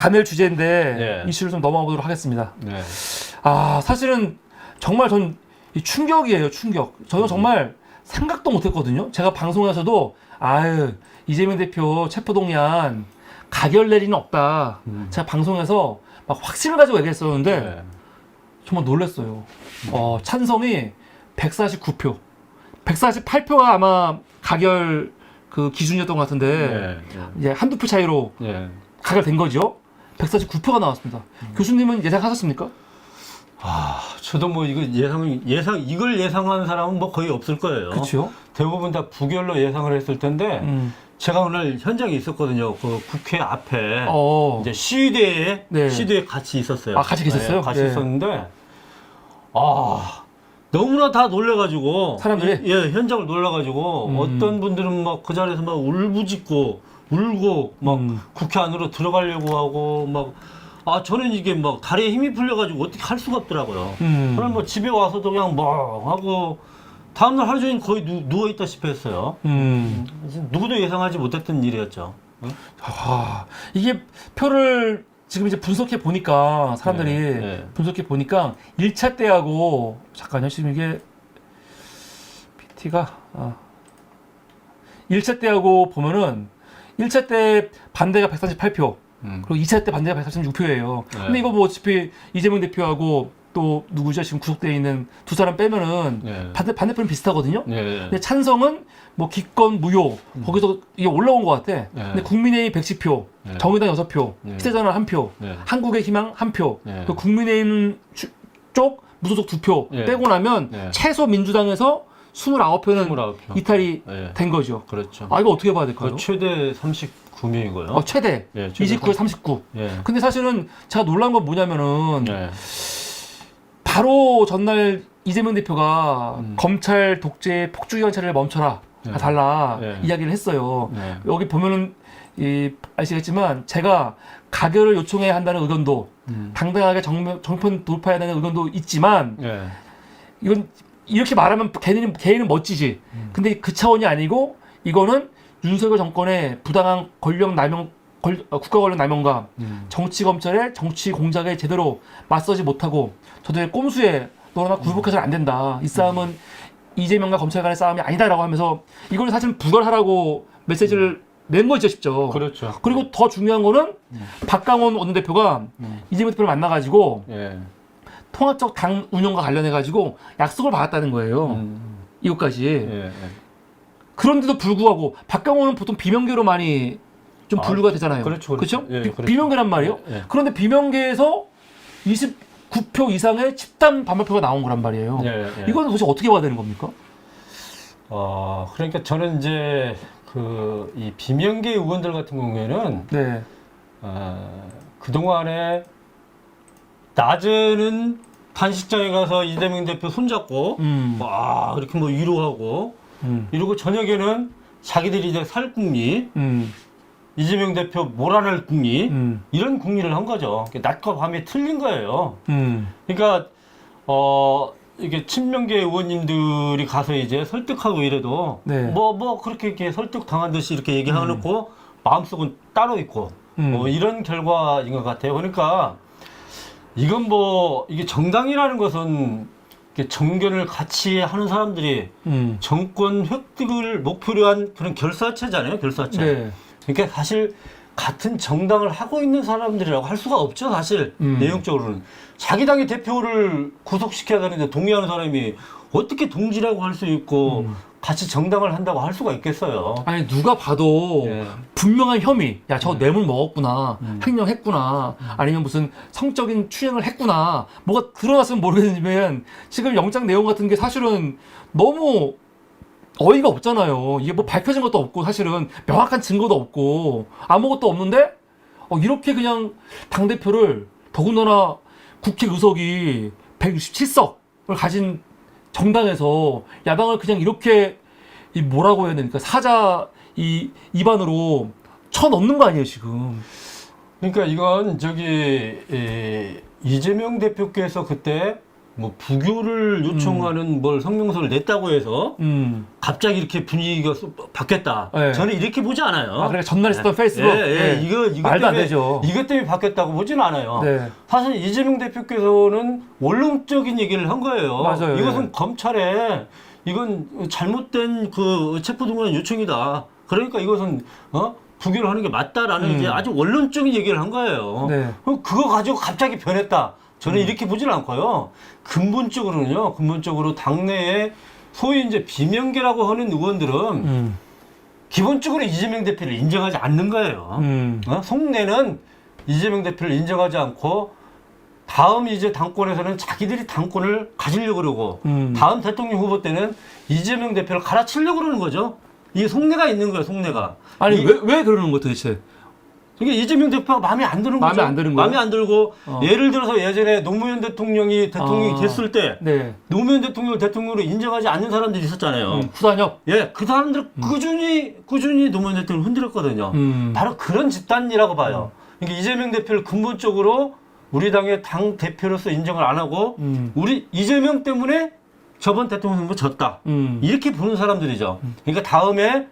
간을 주제인데 네. 이슈를 좀 넘어가 보도록 하겠습니다. 네. 사실은 정말 전 충격이에요, 충격. 저는 정말 생각도 못했거든요. 제가 방송에서도 이재명 대표 체포동의안 가결 내리는 없다. 제가 방송에서 막 확신을 가지고 얘기했었는데 네. 정말 정말 놀랐어요. 찬성이 149표, 148표가 아마 가결 그 기준이었던 것 같은데 네. 이제 한두 표 차이로 네. 가결된 거죠. 149표가 나왔습니다. 교수님은 예상하셨습니까? 저도 뭐 이거 이걸 예상하는 사람은 뭐 거의 없을 거예요. 그렇죠. 대부분 다 부결로 예상을 했을 텐데 제가 오늘 현장에 있었거든요. 그 국회 앞에 이제 시위대에 같이 있었어요. 같이 계셨어요? 네, 같이 있었는데 너무나 다 놀래가지고 사람들이? 현장을 놀라가지고 어떤 분들은 막 그 자리에서 막 울부짖고 울고 막 국회 안으로 들어가려고 하고 막 저는 이게 막 다리에 힘이 풀려가지고 어떻게 할 수가 없더라고요. 그럼 뭐 집에 와서도 그냥 뭐 하고 다음날 하루 종일 거의 누워있다시피 했어요. 누구도 예상하지 못했던 일이었죠. 이게 표를 지금 이제 분석해 보니까 사람들이 분석해 보니까 1차 때하고 잠깐요. 지금 이게 PT가 1차 때하고 보면은 1차 때 반대가 138표 그리고 2차 때 반대가 136표예요. 근데 이거 뭐 어차피 이재명 대표하고 또 누구죠? 지금 구속되어 있는 두 사람 빼면은 반대표는 비슷하거든요. 근데 찬성은 뭐 기권 무효 거기서 이게 올라온 것 같아. 근데 국민의힘 110표, 정의당 6표, 희대전환 1표, 한국의 희망 1표, 그 국민의힘 쪽 무소속 2표 빼고 나면 최소 민주당에서 29표는 이탈이 된 거죠. 그렇죠. 이거 어떻게 봐야 될까요? 최대 39명이고요. 최대. 29에 39. 근데 사실은 제가 놀란 건 뭐냐면은 바로 전날 이재명 대표가 검찰 독재 폭주기 관찰을 멈춰라 달라 이야기를 했어요. 여기 보면은 아시겠지만 제가 가결을 요청해야 한다는 의견도 당당하게 정권 돌파해야 되는 의견도 있지만 이건 이렇게 말하면 개인은 멋지지. 근데 그 차원이 아니고 이거는 윤석열 정권의 부당한 국가 권력 남용과 정치 검찰의 정치 공작에 제대로 맞서지 못하고 저들의 꼼수에 너나 굴복해서는 안 된다. 이 싸움은 이재명과 검찰 간의 싸움이 아니다라고 하면서 이걸 사실 부결하라고 메시지를 낸 거죠, 직접. 그렇죠. 그리고 더 중요한 거는 박강원 원내대표가 이재명 대표를 만나가지고 통합적 당 운영과 관련해가지고 약속을 받았다는 거예요. 이것까지. 그런데도 불구하고 박강원은 보통 비명계로 많이 좀 분류가 되잖아요. 그렇죠. 그렇죠? 그렇죠. 비명계란 말이에요. 그런데 비명계에서 29표 이상의 집단 반발표가 나온 거란 말이에요. 이건 도대체 어떻게 봐야 되는 겁니까? 그러니까 저는 이제 이 비명계 의원들 같은 경우에는 그동안에 낮에는 단식장에 가서 이재명 대표 손잡고 이렇게 뭐 위로하고 이러고 저녁에는 자기들이 이제 살궁리 이재명 대표 몰아낼 궁리 이런 궁리를 한 거죠. 낮과 밤이 틀린 거예요. 그러니까 이게 친명계 의원님들이 가서 이제 설득하고 이래도 뭐 그렇게 이렇게 설득 당한 듯이 이렇게 얘기해놓고 마음속은 따로 있고 이런 결과인 것 같아요. 그러니까 이건 이게 정당이라는 것은 정견을 같이 하는 사람들이 정권 획득을 목표로 한 그런 결사체잖아요. 결사체. 그러니까 사실 같은 정당을 하고 있는 사람들이라고 할 수가 없죠. 사실 내용적으로는. 자기 당의 대표를 구속시켜야 되는데 동의하는 사람이 어떻게 동지라고 할 수 있고 같이 정당을 한다고 할 수가 있겠어요. 아니 누가 봐도 분명한 혐의, 저 뇌물 먹었구나, 횡령했구나, 아니면 무슨 성적인 추행을 했구나, 뭐가 드러났으면 모르겠지만 지금 영장 내용 같은 게 사실은 너무 어이가 없잖아요. 이게 뭐 밝혀진 것도 없고 사실은 명확한 증거도 없고 아무것도 없는데 이렇게 그냥 당대표를 더군다나 국회 의석이 167석을 가진 정당에서 야당을 그냥 이렇게 뭐라고 해야 되니까 사자 입안으로 쳐넣는 거 아니에요 지금. 그러니까 이건 이재명 대표께서 그때 뭐 부교를 요청하는 뭘 성명서를 냈다고 해서 갑자기 이렇게 분위기가 바뀌었다. 네. 저는 이렇게 보지 않아요. 아, 그러니까 전날 있었던 페이스북. 예, 이거 말도 안 때문에, 되죠. 이것 때문에 바뀌었다고 보지는 않아요. 네. 사실 이재명 대표께서는 원론적인 얘기를 한 거예요. 맞아요. 이것은 검찰에 이건 잘못된 그 체포동의안 요청이다. 그러니까 이것은 부교를 하는 게 맞다라는 이제 아주 원론적인 얘기를 한 거예요. 네. 그럼 그거 가지고 갑자기 변했다. 저는 이렇게 보지는 않고요. 근본적으로 당내에 소위 이제 비명계라고 하는 의원들은 기본적으로 이재명 대표를 인정하지 않는 거예요. 속내는 이재명 대표를 인정하지 않고 다음 이제 당권에서는 자기들이 당권을 가지려고 그러고 다음 대통령 후보 때는 이재명 대표를 갈아치려고 그러는 거죠. 이게 속내가 있는 거예요, 속내가. 아니, 왜 그러는 거 도대체? 이게 이재명 대표가 마음에 안 드는 마음에 거죠. 안 드는 거예요? 마음에 안 들고 예를 들어서 예전에 노무현 대통령이 됐을 때 네. 노무현 대통령을 대통령으로 인정하지 않는 사람들이 있었잖아요. 후단협. 예, 그 사람들 꾸준히 노무현 대통령을 흔들었거든요. 바로 그런 집단이라고 봐요. 그러니까 이재명 대표를 근본적으로 우리 당의 당 대표로서 인정을 안 하고 우리 이재명 때문에 저번 대통령 선거 졌다. 이렇게 보는 사람들이죠. 그러니까 다음에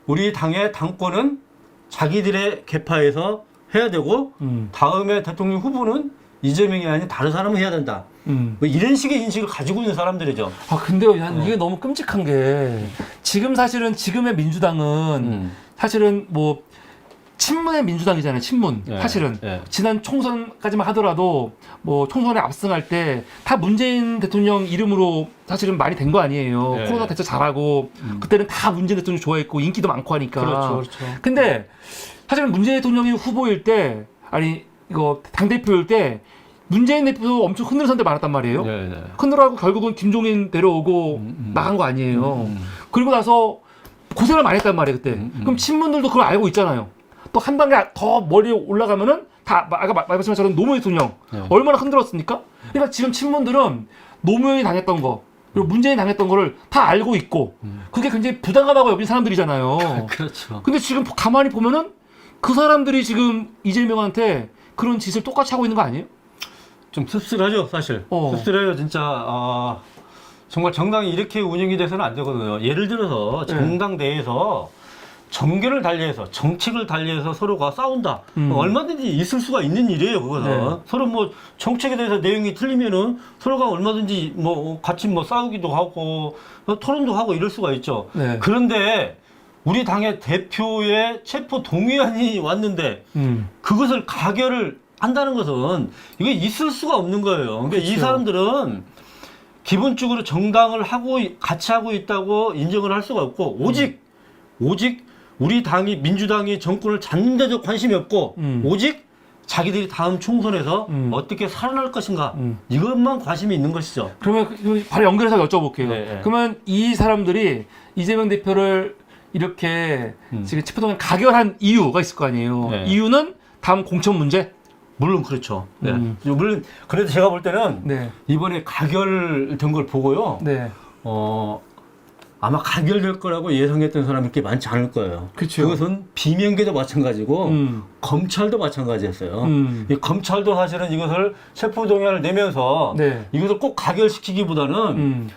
우리 당의 당권은 자기들의 계파에서 해야 되고 다음에 대통령 후보는 이재명이 아닌 다른 사람은 해야 된다. 뭐 이런 식의 인식을 가지고 있는 사람들이죠. 아, 근데요, 이게 너무 끔찍한 게 지금 사실은 지금의 민주당은 사실은 뭐 친문의 민주당이잖아요. 친문. 사실은 지난 총선까지만 하더라도 뭐 총선에 압승할 때 다 문재인 대통령 이름으로 사실은 말이 된 거 아니에요. 코로나 대처 잘하고 그때는 다 문재인 대통령 좋아했고 인기도 많고 하니까. 그렇죠. 근데 사실은 문재인 대통령이 후보일 때 이거 당대표일 때 문재인 대표도 엄청 흔들린 사람들 많았단 말이에요. 흔들어하고 결국은 김종인 데려오고 나간 거 아니에요. 그리고 나서 고생을 많이 했단 말이에요, 그때. 그럼 친문들도 그걸 알고 있잖아요. 또 한 단계 더 멀리 올라가면은 다 아까 말씀하신 것처럼 노무현 대통령 얼마나 흔들었습니까? 그러니까 지금 친문들은 노무현이 당했던 거 그리고 문재인이 당했던 거를 다 알고 있고 그게 굉장히 부당하다고 여긴 사람들이잖아요. 그렇죠. 근데 지금 가만히 보면은 그 사람들이 지금 이재명한테 그런 짓을 똑같이 하고 있는 거 아니에요? 좀 씁쓸하죠, 사실. 씁쓸해요, 진짜. 정말 정당이 이렇게 운영이 돼서는 안 되거든요. 예를 들어서 정당 내에서 정견을 달리해서 정책을 달리해서 서로가 싸운다. 얼마든지 있을 수가 있는 일이에요, 그거는. 서로 뭐 정책에 대해서 내용이 틀리면은 서로가 얼마든지 뭐 같이 뭐 싸우기도 하고 토론도 하고 이럴 수가 있죠. 그런데 우리 당의 대표의 체포 동의안이 왔는데 그것을 가결을 한다는 것은 이게 있을 수가 없는 거예요. 그러니까 이 사람들은 기본적으로 정당을 같이 하고 있다고 인정을 할 수가 없고 오직 우리 당이 민주당이 정권을 잡는데도 관심이 없고 오직 자기들이 다음 총선에서 어떻게 살아날 것인가 이것만 관심이 있는 것이죠. 그러면 바로 연결해서 여쭤볼게요. 그러면 이 사람들이 이재명 대표를 이렇게 지금 체포동의안 가결한 이유가 있을 거 아니에요. 이유는 다음 공천 문제? 물론 그렇죠. 물론 그래도 제가 볼 때는 이번에 가결된 걸 보고요. 아마 가결될 거라고 예상했던 사람이 그렇게 많지 않을 거예요. 그쵸. 그것은 비명계도 마찬가지고 검찰도 마찬가지였어요. 이 검찰도 사실은 이것을 체포동의안을 내면서 이것을 꼭 가결시키기보다는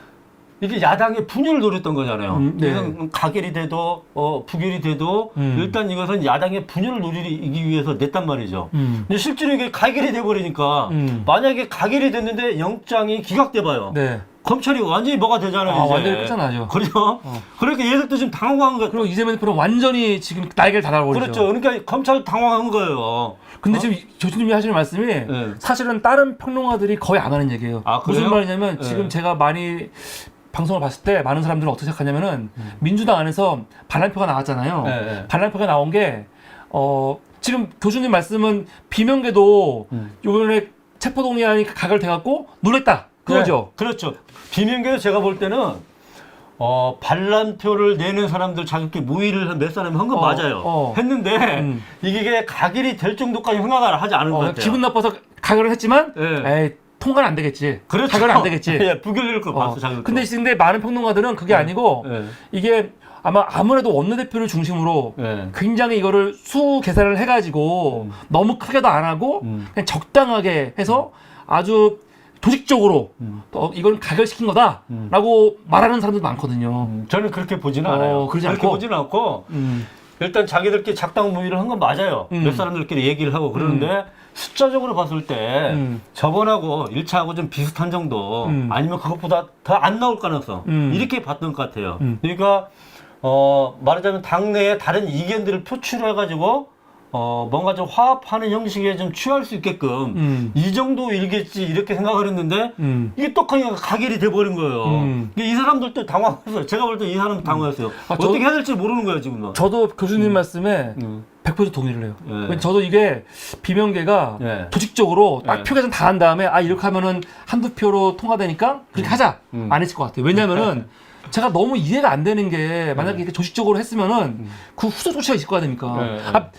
이게 야당의 분열을 노렸던 거잖아요. 이건 가결이 돼도 부결이 돼도 일단 이것은 야당의 분열을 노리기 위해서 냈단 말이죠. 근데 실제로 이게 가결이 돼버리니까 만약에 가결이 됐는데 영장이 기각돼 봐요. 검찰이 완전히 뭐가 되잖아요. 이제. 완전히 끝장나죠. 그렇죠. 그러니까 얘들도 지금 당황한 거예요. 그리고 이재명 대표는 완전히 지금 날개를 달아버리죠. 그렇죠. 그러니까 검찰 당황한 거예요. 근데 지금 교수님이 하시는 말씀이 사실은 다른 평론가들이 거의 안 하는 얘기예요. 무슨 말이냐면 지금 제가 많이 방송을 봤을 때 많은 사람들은 어떻게 생각하냐면은 민주당 안에서 반란표가 나왔잖아요. 반란표가 나온 게 지금 교수님 말씀은 비명계도 이번에 체포동의안이 가결돼갖고 놀랬다. 그거죠. 그렇죠. 비명계도 제가 볼 때는 반란표를 내는 사람들 자기들끼리 모의를 한 몇 사람이 한 건 맞아요. 했는데 이게 가결이 될 정도까지 생각을 하지 않은 것 같아요. 기분 나빠서 가결을 했지만 에이, 통과는 안 되겠지. 그렇죠. 가결은 안 되겠지. 부결일 것 봤어. 자기들. 근데 많은 평론가들은 그게 아니고 이게 아무래도 원내대표를 중심으로 굉장히 이거를 수 계산을 해가지고 너무 크게도 안 하고 그냥 적당하게 해서 아주 조직적으로 이건 가결시킨 거다라고 말하는 사람도 많거든요. 저는 그렇게 보지는 않아요. 그러지 그렇게 않고? 보지는 않고 일단 자기들끼리 작당 모의를 한 건 맞아요. 몇 사람들끼리 얘기를 하고 그러는데 숫자적으로 봤을 때 저번하고 1차하고 좀 비슷한 정도 아니면 그것보다 더 안 나올 가능성 이렇게 봤던 것 같아요. 그러니까 말하자면 당내에 다른 이견들을 표출해가지고 뭔가 좀 화합하는 형식에 좀 취할 수 있게끔 이 정도 일겠지 이렇게 생각을 했는데 이게 떡하니 가결이 돼버린 거예요. 이 사람들도 당황했어요. 제가 볼 때 이 사람 당황했어요. 어떻게 해야 될지 모르는 거예요 지금. 저도 교수님 말씀에 100% 동의를 해요. 왜냐면 저도 이게 비명계가 조직적으로 딱 표 계산 다 한 다음에 이렇게 하면은 한두 표로 통과되니까 그렇게 하자 안 했을 것 같아요. 왜냐면은 제가 너무 이해가 안 되는 게 만약에 이렇게 조직적으로 했으면은 그 후속 조치가 있을 거 아닙니까?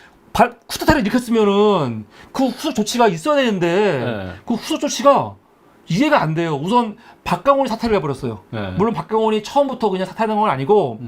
쿠데타를 일으켰으면은 그 후속 조치가 있어야 되는데 그 후속 조치가 이해가 안 돼요. 우선 박강원이 사퇴를 해버렸어요. 물론 박강원이 처음부터 그냥 사퇴하는 건 아니고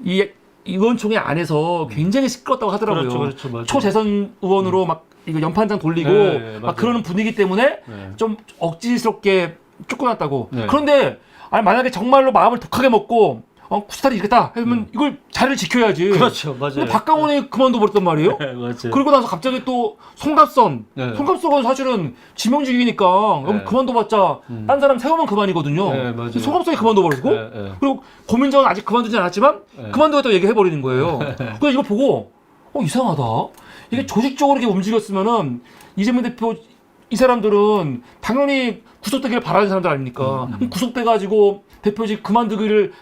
이 의원총회 안에서 굉장히 시끄럽다고 하더라고요. 그렇죠. 초재선 의원으로 막 이거 연판장 돌리고 막 그러는 분위기 때문에 좀 억지스럽게 쫓겨났다고. 그런데 만약에 정말로 마음을 독하게 먹고 쿠데타를 이겼다 하면 이걸 자리를 지켜야지. 그렇죠, 맞아요. 근데 박강원이 그만둬 버렸단 말이에요. 맞아요. 그리고 나서 갑자기 또 송갑선, 송갑선은 사실은 지명직이니까 여기 그만둬봤자 딴 사람 세우면 그만이거든요. 송갑선이 그만둬 버리고 그리고 고민정은 아직 그만두지 않았지만 그만두겠다고 얘기해 버리는 거예요. 그래서 이거 보고 이상하다. 이게 조직적으로 이렇게 움직였으면은 이재명 대표 이 사람들은 당연히 구속되기를 바라는 사람들 아닙니까? 그럼 구속돼가지고 대표직 그만두기를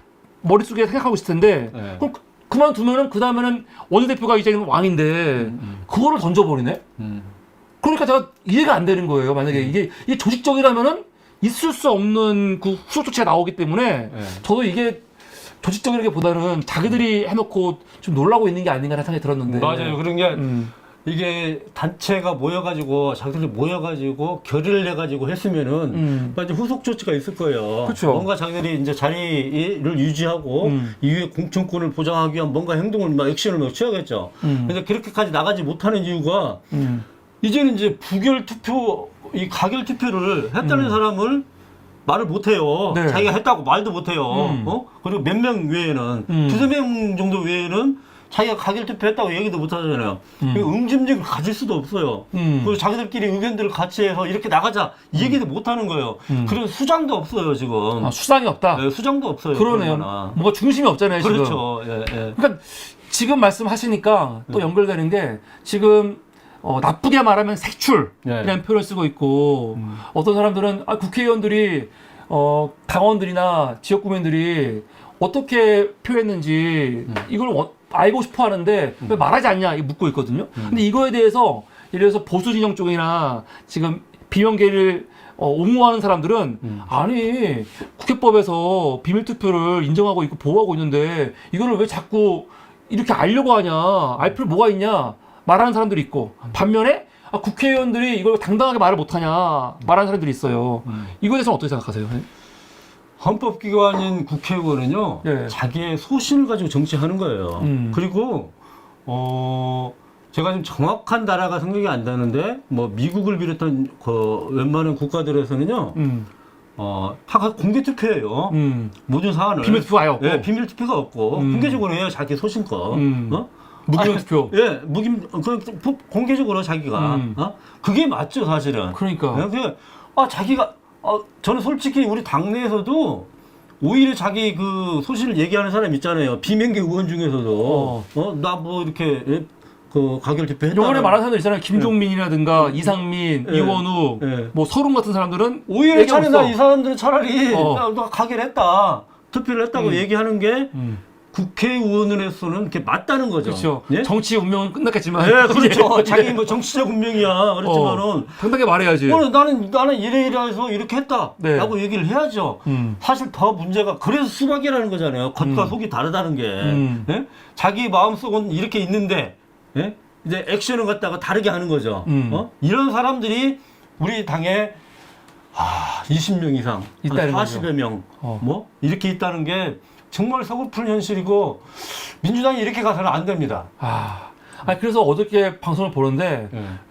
머릿속에 생각하고 있을 텐데 그럼 그만두면은 그 다음에는 원내대표가 이제는 왕인데 그거를 던져버리네. 그러니까 제가 이해가 안 되는 거예요. 만약에 이게 조직적이라면은 있을 수 없는 그 후속 조치가 나오기 때문에 저도 이게 조직적이라기보다는 자기들이 해놓고 좀 놀라고 있는 게 아닌가라는 생각이 들었는데. 맞아요. 그런 게 이게 단체가 모여가지고 자기들이 모여가지고 결의를 내가지고 했으면은 이제 후속 조치가 있을 거예요. 그쵸. 뭔가 자기들이 이제 자리를 유지하고 이후에 공천권을 보장하기 위한 뭔가 행동을 막 액션을 막 취하겠죠. 근데 그렇게까지 나가지 못하는 이유가 이제는 이제 부결 투표, 이 가결 투표를 했다는 사람을 말을 못해요. 네. 자기가 했다고 말도 못해요. 그리고 몇 명 외에는 두세 명 정도 외에는 자기가 가결 투표했다고 얘기도 못 하잖아요. 응집력을 가질 수도 없어요. 그리고 자기들끼리 의견들을 같이 해서 이렇게 나가자 이 얘기도 못 하는 거예요. 그런 수장도 없어요 지금. 수장이 없다. 네, 수장도 없어요. 그러네요. 뭔가 중심이 없잖아요 지금. 그렇죠. 그러니까 지금 말씀하시니까 또 연결되는 게 지금 나쁘게 말하면 색출이라는 표현을 쓰고 있고 어떤 사람들은 국회의원들이 당원들이나 지역 구민들이 어떻게 표했는지 이걸 알고 싶어 하는데 왜 말하지 않냐 이 묻고 있거든요. 근데 이거에 대해서 예를 들어서 보수 진영 쪽이나 지금 비명계를 옹호하는 사람들은 아니 국회법에서 비밀투표를 인정하고 있고 보호하고 있는데 이거를 왜 자꾸 이렇게 알려고 하냐, 알 필요 뭐가 있냐 말하는 사람들이 있고 반면에 국회의원들이 이걸 당당하게 말을 못하냐 말하는 사람들이 있어요. 이거에 대해서는 어떻게 생각하세요? 헌법기관인 국회의원은요, 자기의 소신을 가지고 정치하는 거예요. 그리고, 제가 좀 정확한 나라가 생각이 안 나는데, 뭐, 미국을 비롯한 웬만한 국가들에서는요, 다 공개 투표예요. 모든 사안을. 비밀 투표 아예 없고. 네, 비밀 투표가 없고, 공개적으로 해요, 자기 소신껏. 무기명 투표. 예, 공개적으로 자기가. 그게 맞죠, 사실은. 그러니까. 자기가, 저는 솔직히 우리 당내에서도 오히려 자기 그 소신을 얘기하는 사람 있잖아요. 비명계 의원 중에서도. 나 뭐 이렇게, 가결 투표 했다. 요번에 말하는 사람들 있잖아요. 김종민이라든가 이상민, 이원우, 뭐 서른 같은 사람들은 오히려 이 사람들은 차라리 나 가결했다. 투표를 했다고 얘기하는 게 국회의원으로서는 이렇게 맞다는 거죠. 그렇죠. 예? 정치 운명은 끝났겠지만. 네, 그렇죠. 자기 뭐 정치적 운명이야. 그렇지만은. 당당하게 말해야지. 나는 이래서 이렇게 했다. 라고 얘기를 해야죠. 사실 더 문제가 그래서 수박이라는 거잖아요. 겉과 속이 다르다는 게. 예? 자기 마음속은 이렇게 있는데, 예? 이제 액션을 갖다가 다르게 하는 거죠. 이런 사람들이 우리 당에 20명 이상, 있다는 40여 명, 뭐, 이렇게 있다는 게 정말 서글픈 현실이고 민주당이 이렇게 가서는 안 됩니다. 아니, 그래서 어저께 방송을 보는데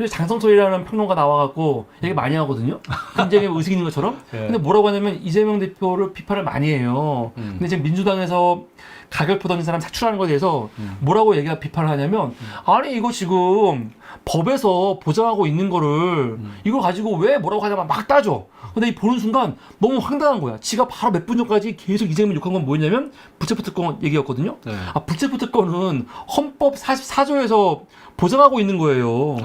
장성철이라는 평론가 나와갖고 얘기 많이 하거든요. 굉장히 의식 있는 것처럼. 근데 뭐라고 하냐면 이재명 대표를 비판을 많이 해요. 근데 지금 민주당에서 가결표 던진 사람 사출하는 거에 대해서 뭐라고 비판을 하냐면 아니 이거 지금 법에서 보장하고 있는 거를 이걸 가지고 왜 뭐라고 하냐면 막 따져. 근데 이 보는 순간 너무 황당한 거야. 지가 바로 몇 분 전까지 계속 이재명 욕한 건 뭐였냐면 불체포 특권 얘기였거든요. 아, 불체포 특권은 헌법 44조에서 보장하고 있는 거예요.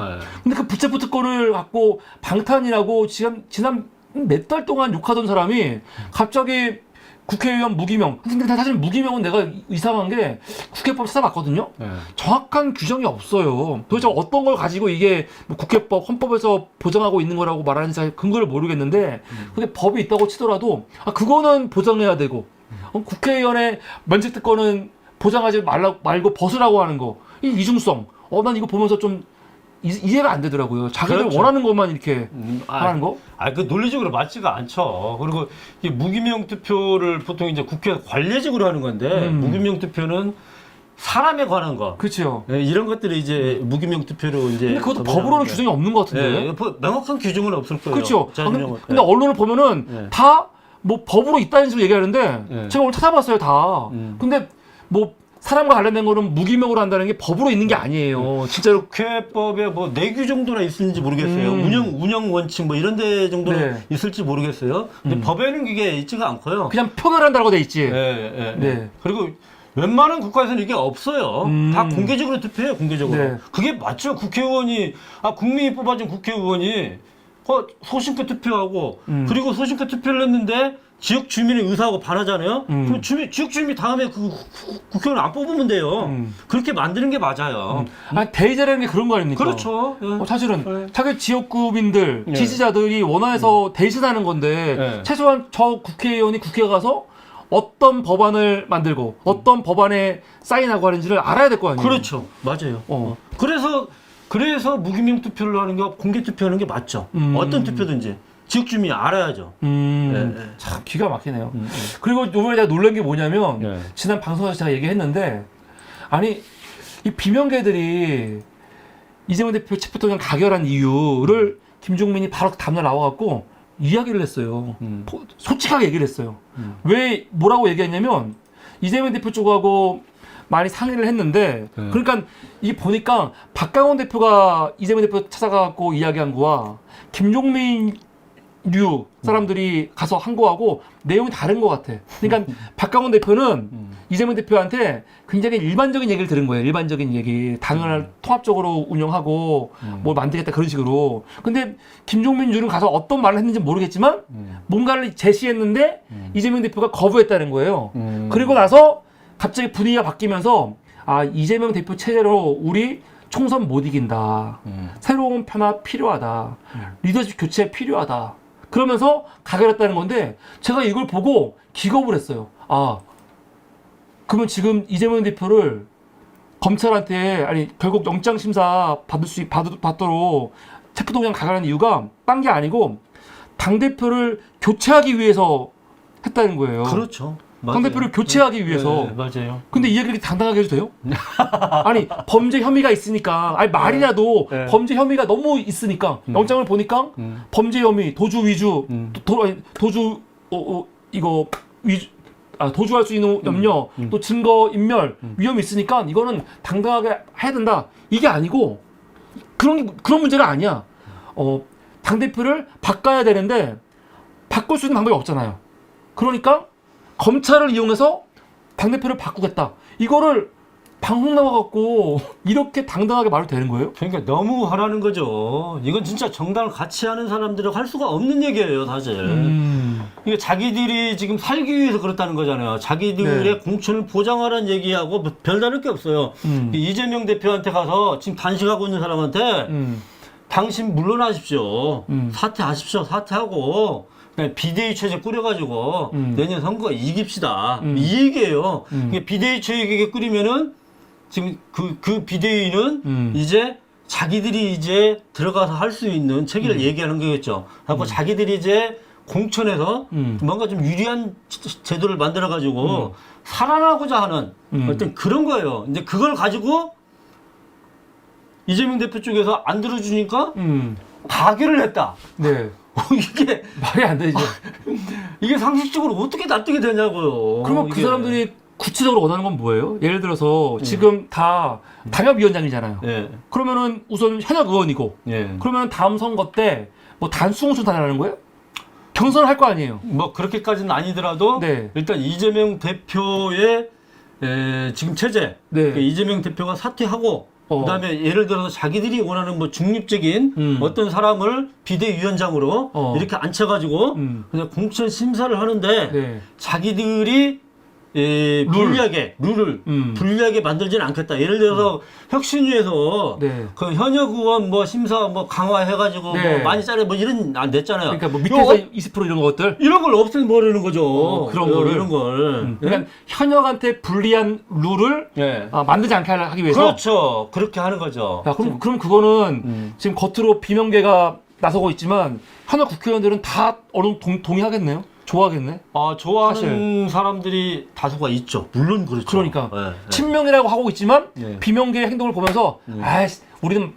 근데 그 불체포 특권을 갖고 방탄이라고 지난 몇 달 동안 욕하던 사람이 갑자기 국회의원 무기명. 근데 사실 무기명은 내가 이상한 게 국회법 찾아봤거든요. 정확한 규정이 없어요. 도대체 어떤 걸 가지고 이게 뭐 국회법, 헌법에서 보장하고 있는 거라고 말하는지 근거를 모르겠는데 근데 법이 있다고 치더라도 그거는 보장해야 되고 국회의원의 면책특권은 보장하지 말고 벗으라고 하는 거. 이 이중성. 난 이거 보면서 좀 이해가 안 되더라고요. 자기들 그렇죠. 원하는 것만 이렇게 하는 거? 그 논리적으로 맞지가 않죠. 그리고 이 무기명 투표를 보통 이제 국회에서 관례적으로 하는 건데, 무기명 투표는 사람에 관한 거. 그렇죠. 이런 것들이 이제 무기명 투표로 이제. 근데 그것도 법으로는 규정이 없는 것 같은데. 명확한 규정은 없을 거예요. 그렇죠. 근데 언론을 보면은 다 뭐 법으로 있다는 식으로 얘기하는데 제가 오늘 찾아봤어요, 다. 근데 뭐 사람과 관련된 거는 무기명으로 한다는 게 법으로 있는 게 아니에요. 진짜로. 국회법에 뭐 내규 정도나 있는지 모르겠어요. 운영 원칙 뭐 이런 데 정도는 있을지 모르겠어요. 근데 법에는 그게 있지가 않고요. 그냥 표결한다고 돼 있지. 네. 그리고 웬만한 국가에서는 이게 없어요. 다 공개적으로 투표해요, 공개적으로. 그게 맞죠. 국회의원이, 국민이 뽑아준 국회의원이 소신껏 투표하고, 그리고 소신껏 투표를 했는데, 지역 주민의 의사하고 반하잖아요. 그럼 지역 주민이 다음에 그 국회의원 안 뽑으면 돼요. 그렇게 만드는 게 맞아요. 대의제라는 게 그런 거 아닙니까? 그렇죠. 사실은 자기 지역구민들, 지지자들이 원하해서 대신하는 건데 최소한 저 국회의원이 국회에 가서 어떤 법안을 만들고 어떤 법안에 사인하고 하는지를 알아야 될 거 아니에요. 그렇죠. 맞아요. 그래서 무기명 투표를 하는 게 공개 투표하는 게 맞죠. 어떤 투표든지. 지역 주민이 알아야죠. 참 기가 막히네요. 그리고 이번에 내가 놀란 게 뭐냐면 지난 방송에서 제가 얘기했는데 아니 이 비명계들이 이재명 대표 체포동의안 가결한 이유를 김종민이 바로 다음날 나와갖고 이야기를 했어요. 솔직하게 얘기를 했어요. 왜 뭐라고 얘기했냐면 이재명 대표 쪽하고 많이 상의를 했는데 그러니까 이게 보니까 박강원 대표가 이재명 대표 찾아가고 이야기한 거와 김종민 류 사람들이 가서 한 거하고 내용이 다른 것 같아. 그러니까 박강원 대표는 이재명 대표한테 굉장히 일반적인 얘기를 들은 거예요. 일반적인 얘기. 당을 통합적으로 운영하고 뭘 만들겠다 그런 식으로. 근데 김종민 류는 가서 어떤 말을 했는지 모르겠지만 뭔가를 제시했는데 이재명 대표가 거부했다는 거예요. 그리고 나서 갑자기 분위기가 바뀌면서 이재명 대표 체제로 우리 총선 못 이긴다. 새로운 변화 필요하다. 리더십 교체 필요하다. 그러면서 가결했다는 건데 제가 이걸 보고 기겁을 했어요. 그러면 지금 이재명 대표를 검찰한테 결국 영장심사 받도록 체포동의안 가결한 이유가 딴 게 아니고 당대표를 교체하기 위해서 했다는 거예요. 그렇죠. 당대표를 교체하기 위해서. 맞아요. 근데 이 얘기를 당당하게 해도 돼요? 아니, 범죄 혐의가 있으니까, 말이라도 범죄 혐의가 너무 있으니까, 영장을 보니까 범죄 혐의, 도주 위주, 도주할 수 있는 염려, 또 증거 인멸, 위험이 있으니까 이거는 당당하게 해야 된다. 이게 아니고, 그런 문제가 아니야. 당대표를 바꿔야 되는데, 바꿀 수 있는 방법이 없잖아요. 그러니까, 검찰을 이용해서 당대표를 바꾸겠다. 이거를 방송 나와갖고 이렇게 당당하게 말도 되는 거예요? 그러니까 너무 하라는 거죠. 이건 진짜 정당을 같이 하는 사람들은 할 수가 없는 얘기예요, 사실. 이게 자기들이 지금 살기 위해서 그렇다는 거잖아요. 자기들의 공천을 보장하라는 얘기하고 별다를 게 없어요. 이재명 대표한테 가서 지금 단식하고 있는 사람한테 당신 물러나십시오. 사퇴하십시오. 사퇴하고 비대위 체제 꾸려가지고 내년 선거 이깁시다. 이 얘기예요. 비대위 체제 꾸리면은 지금 그 비대위는 이제 자기들이 이제 들어가서 할 수 있는 체계를 얘기하는 거겠죠. 그래서 자기들이 이제 공천에서 뭔가 좀 유리한 제도를 만들어가지고 살아나고자 하는 어떤 그런 거예요. 이제 그걸 가지고 이재명 대표 쪽에서 안 들어주니까 가결을 했다. 네. 이게 말이 안 되죠. 이게 상식적으로 어떻게 납득이 되냐고요. 그러면 그 이게. 사람들이 구체적으로 원하는 건 뭐예요? 예를 들어서 지금 다 당협위원장이잖아요. 예. 그러면은 우선 현역 의원이고, 예. 그러면 다음 선거 때 뭐 단수공천 달라는 거예요? 경선을 할 거 아니에요? 뭐 그렇게까지는 아니더라도 네. 일단 이재명 대표의 지금 체제, 네. 그 이재명 대표가 사퇴하고 그다음에 예를 들어서 자기들이 원하는 뭐 중립적인 어떤 사람을 비대위원장으로 이렇게 앉혀가지고 그냥 공천 심사를 하는데 네. 자기들이 불리하게 룰을 불리하게 만들지는 않겠다. 예를 들어서 혁신위에서 네. 그 현역 의원 뭐 심사 뭐 강화해가지고 네. 뭐 많이 짜려 뭐 이런 안 됐잖아요. 그러니까 뭐 밑에서 20% 이런 것들 이런 걸 없애버리는 거죠. 그런 거를 이런 걸. 그러니까 현역한테 불리한 룰을 예. 만들지 않게 하기 위해서. 그렇죠. 그렇게 하는 거죠. 야, 그럼 그거는 지금 겉으로 비명계가 나서고 있지만 현역 국회의원들은 다 어느 정도 동의하겠네요. 좋아하겠네. 좋아하는 사람들이 다수가 있죠. 물론 그렇죠. 그러니까 예. 친명이라고 하고 있지만 예. 비명계의 행동을 보면서 우리는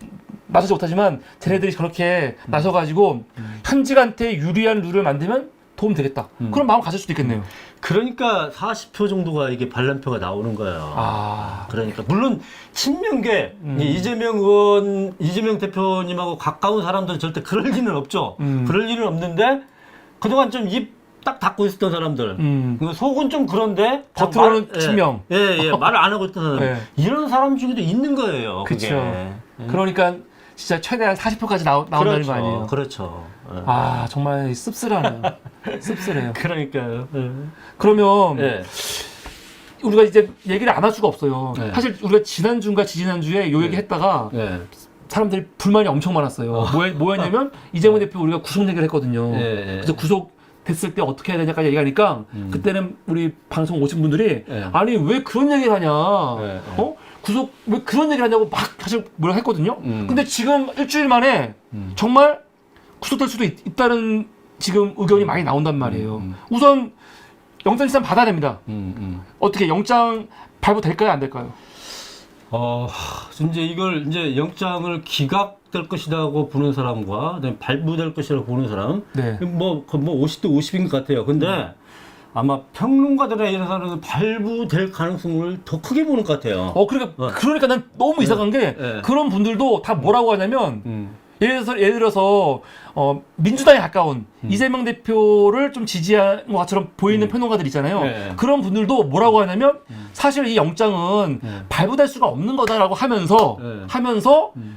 나서지 못하지만 쟤네들이 저렇게 나서가지고 현직한테 유리한 룰을 만들면 도움 되겠다. 그런 마음 가질 수도 있겠네요. 그러니까 40표 정도가 이게 반란표가 나오는 거예요. 그러니까 물론 친명계 이재명 의원, 이재명 대표님하고 가까운 사람들은 절대 그럴 리는 없죠. 그럴 리는 없는데 그동안 좀 입 딱 닫고 있었던 사람들, 속은 좀 그런데 겉으로는 친명. 말을 안 하고 있던 사람, 예. 이런 사람 중에도 있는 거예요. 그렇죠. 그게. 그러니까 진짜 최대한 40%까지 나온다는 그렇죠. 거 아니에요. 그렇죠. 예. 정말 씁쓸하네요. 씁쓸해요. 그러니까요. 예. 그러면 예. 우리가 이제 얘기를 안 할 수가 없어요. 네. 사실 우리가 지난주인가 지지난주에 요 얘기 했다가 예. 사람들이 불만이 엄청 많았어요. 뭐였냐면 이재명 대표 우리가 구속 얘기를 했거든요. 그래서 구속 됐을 때 어떻게 해야 되냐까지 얘기하니까 그때는 우리 방송 오신 분들이 아니 왜 그런 얘기를 하냐 구속 왜 그런 얘기를 하냐고 막 사실 뭐라 했거든요. 근데 지금 일주일 만에 정말 구속될 수도 있다는 지금 의견이 많이 나온단 말이에요. 우선 영장 심사 받아야 됩니다. 어떻게 영장 발부될까요 안 될까요? 이제 이걸 이제 영장을 기각될 것이라고 보는 사람과 그다음에 발부될 것이라고 보는 사람, 네. 뭐 50대 50인 것 같아요. 근데 아마 평론가들의 이런 사람은 발부될 가능성을 더 크게 보는 것 같아요. 그러니까 난 너무 이상한 게 그런 분들도 다 뭐라고 하냐면 예를 들어서 민주당에 가까운 이재명 대표를 좀 지지한 것처럼 보이는 평론가들 있잖아요. 그런 분들도 뭐라고 하냐면 사실 이 영장은 발부될 수가 없는 거다라고 하면서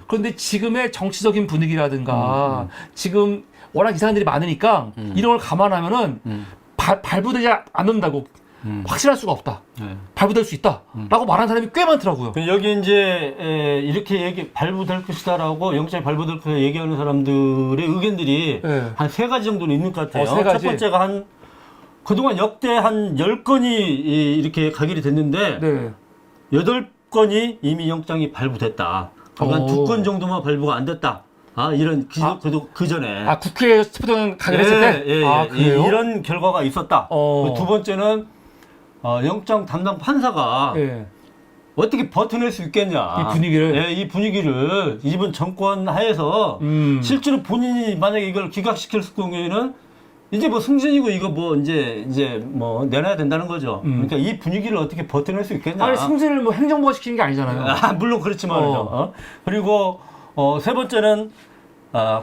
그런데 지금의 정치적인 분위기라든가 지금 워낙 이상한 일이 많으니까 이런 걸 감안하면은 발부되지 않는다고 확실할 수가 없다. 발부될 수 있다. 라고 말하는 사람이 꽤 많더라고요. 여기 이제 이렇게 발부될 것이다라고 영장이 발부될 것이다 얘기하는 사람들의 의견들이 한 세 가지 정도는 있는 것 같아요. 세 가지? 첫 번째가 그동안 역대 한 10건이 이렇게 가결이 됐는데 8건이 이미 영장이 발부됐다. 그러니까 2건 정도만 발부가 안 됐다. 이런 그 전에 국회에 스피드는 가결했을 때? 그래요? 이런 결과가 있었다. 두 번째는 영장 담당 판사가 어떻게 버텨낼 수 있겠냐. 이 분위기를 이번 정권 하에서 실제로 본인이 만약에 이걸 기각시켰을 경우에는 이제 뭐 승진이고 이거 뭐 이제 뭐 내놔야 된다는 거죠. 그러니까 이 분위기를 어떻게 버텨낼 수 있겠냐. 아니 승진을 뭐 행정부가 시키는 게 아니잖아요. 물론 그렇지만요. 그리고 세 번째는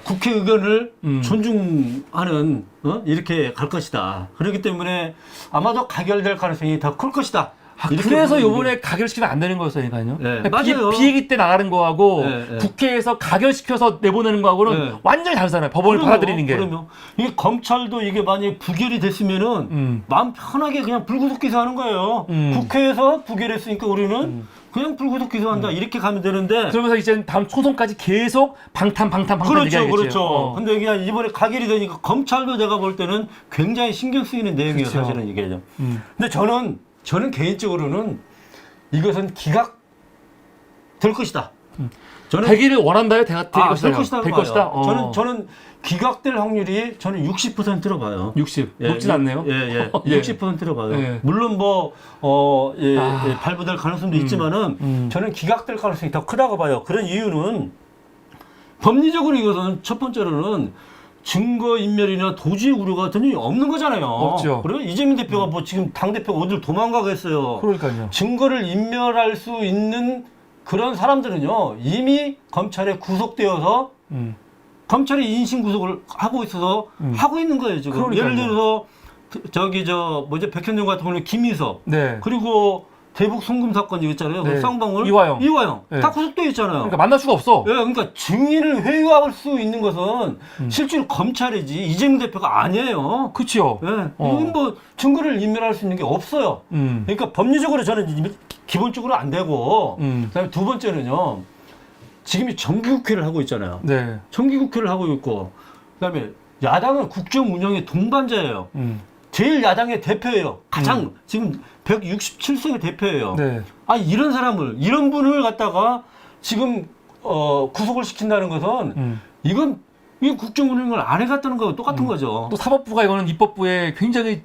국회 의견을 존중하는 이렇게 갈 것이다. 그렇기 때문에 아마도 가결될 가능성이 더 클 것이다. 그래서 요번에 가결시키면 안 되는 거였으니까요. 맞아요. 비회기 때 나가는 거하고 국회에서 가결시켜서 내보내는 거하고는 완전히 다르잖아요. 법원을 받아들이는 게. 그러면 이게 검찰도 이게 만약에 부결이 됐으면은 마음 편하게 그냥 불구속 기소하는 거예요. 국회에서 부결했으니까 우리는 그냥 불구속 기소한다 이렇게 가면 되는데 그러면서 이제 다음 초선까지 계속 방탄 얘기하겠죠. 그렇죠. 근데 그냥 이번에 가결이 되니까 검찰도 제가 볼 때는 굉장히 신경 쓰이는 내용이에요. 그렇죠. 사실은 이게. 근데 저는 개인적으로는 이것은 기각될 것이다. 되기를 원한다요? 될 될 것이다. 될 봐요. 것이다. 저는 기각될 확률이 저는 60%로 봐요. 60. 예, 높진 않네요. 예. 예. 60%로 봐요. 예. 물론 발부될 가능성도 있지만은 저는 기각될 가능성이 더 크다고 봐요. 그런 이유는 법리적으로 이것은 첫 번째로는 증거인멸이나 도주의 우려가 전혀 없는 거잖아요. 없죠. 그리고 이재명 대표가 뭐 지금 당대표가 어딜 도망가겠어요. 그러니까요. 증거를 인멸할 수 있는 그런 사람들은요, 이미 검찰에 구속되어서 검찰이 인신 구속을 하고 있어서 하고 있는 거예요, 지금. 그러니까요. 예를 들어서 백현정 같은 경우는 김희석, 네. 그리고 대북 송금 사건 있잖아요. 네. 쌍방울 이화영. 네. 다 구속되어 있잖아요. 그러니까 만날 수가 없어. 예, 그러니까 증인을 회유할 수 있는 것은 실제로 검찰이지 이재명 대표가 아니에요. 그렇죠. 예, 이건 뭐 증거를 인멸할 수 있는 게 없어요. 그러니까 법리적으로 저는 기본적으로 안 되고, 그다음에 두 번째는요, 지금이 정기국회를 하고 있잖아요. 네. 정기국회를 하고 있고, 그다음에 야당은 국정 운영의 동반자예요. 제일 야당의 대표예요. 가장 지금 167석의 대표예요. 네. 이런 사람을, 이런 분을 갖다가 지금 구속을 시킨다는 것은 이건 이 국정 운영을 안 해갔다는 거하고 똑같은 거죠. 또 사법부가 이거는 입법부에 굉장히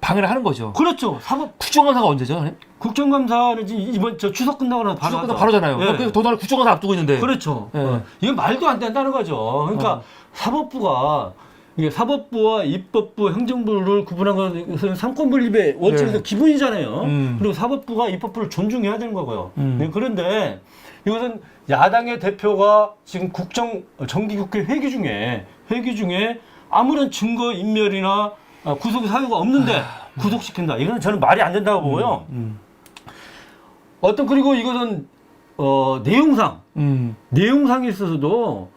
방해를 하는 거죠. 그렇죠. 국정감사가 언제죠? 국정감사는 이번 추석 끝나고 나서 바로 하죠. 바로잖아요. 예. 그래서 더더욱 국정감사 앞두고 있는데. 그렇죠. 예. 이건 말도 안 된다는 거죠. 그러니까 사법부와 입법부, 행정부를 구분한 것은 삼권분립의 원칙에서 네. 기본이잖아요. 그리고 사법부가 입법부를 존중해야 되는 거고요. 그런데 이것은 야당의 대표가 지금 정기국회 회기 중에 아무런 증거 인멸이나 구속 사유가 없는데 구속시킨다. 이거는 저는 말이 안 된다고 보고요. 그리고 이것은 내용상에 있어서도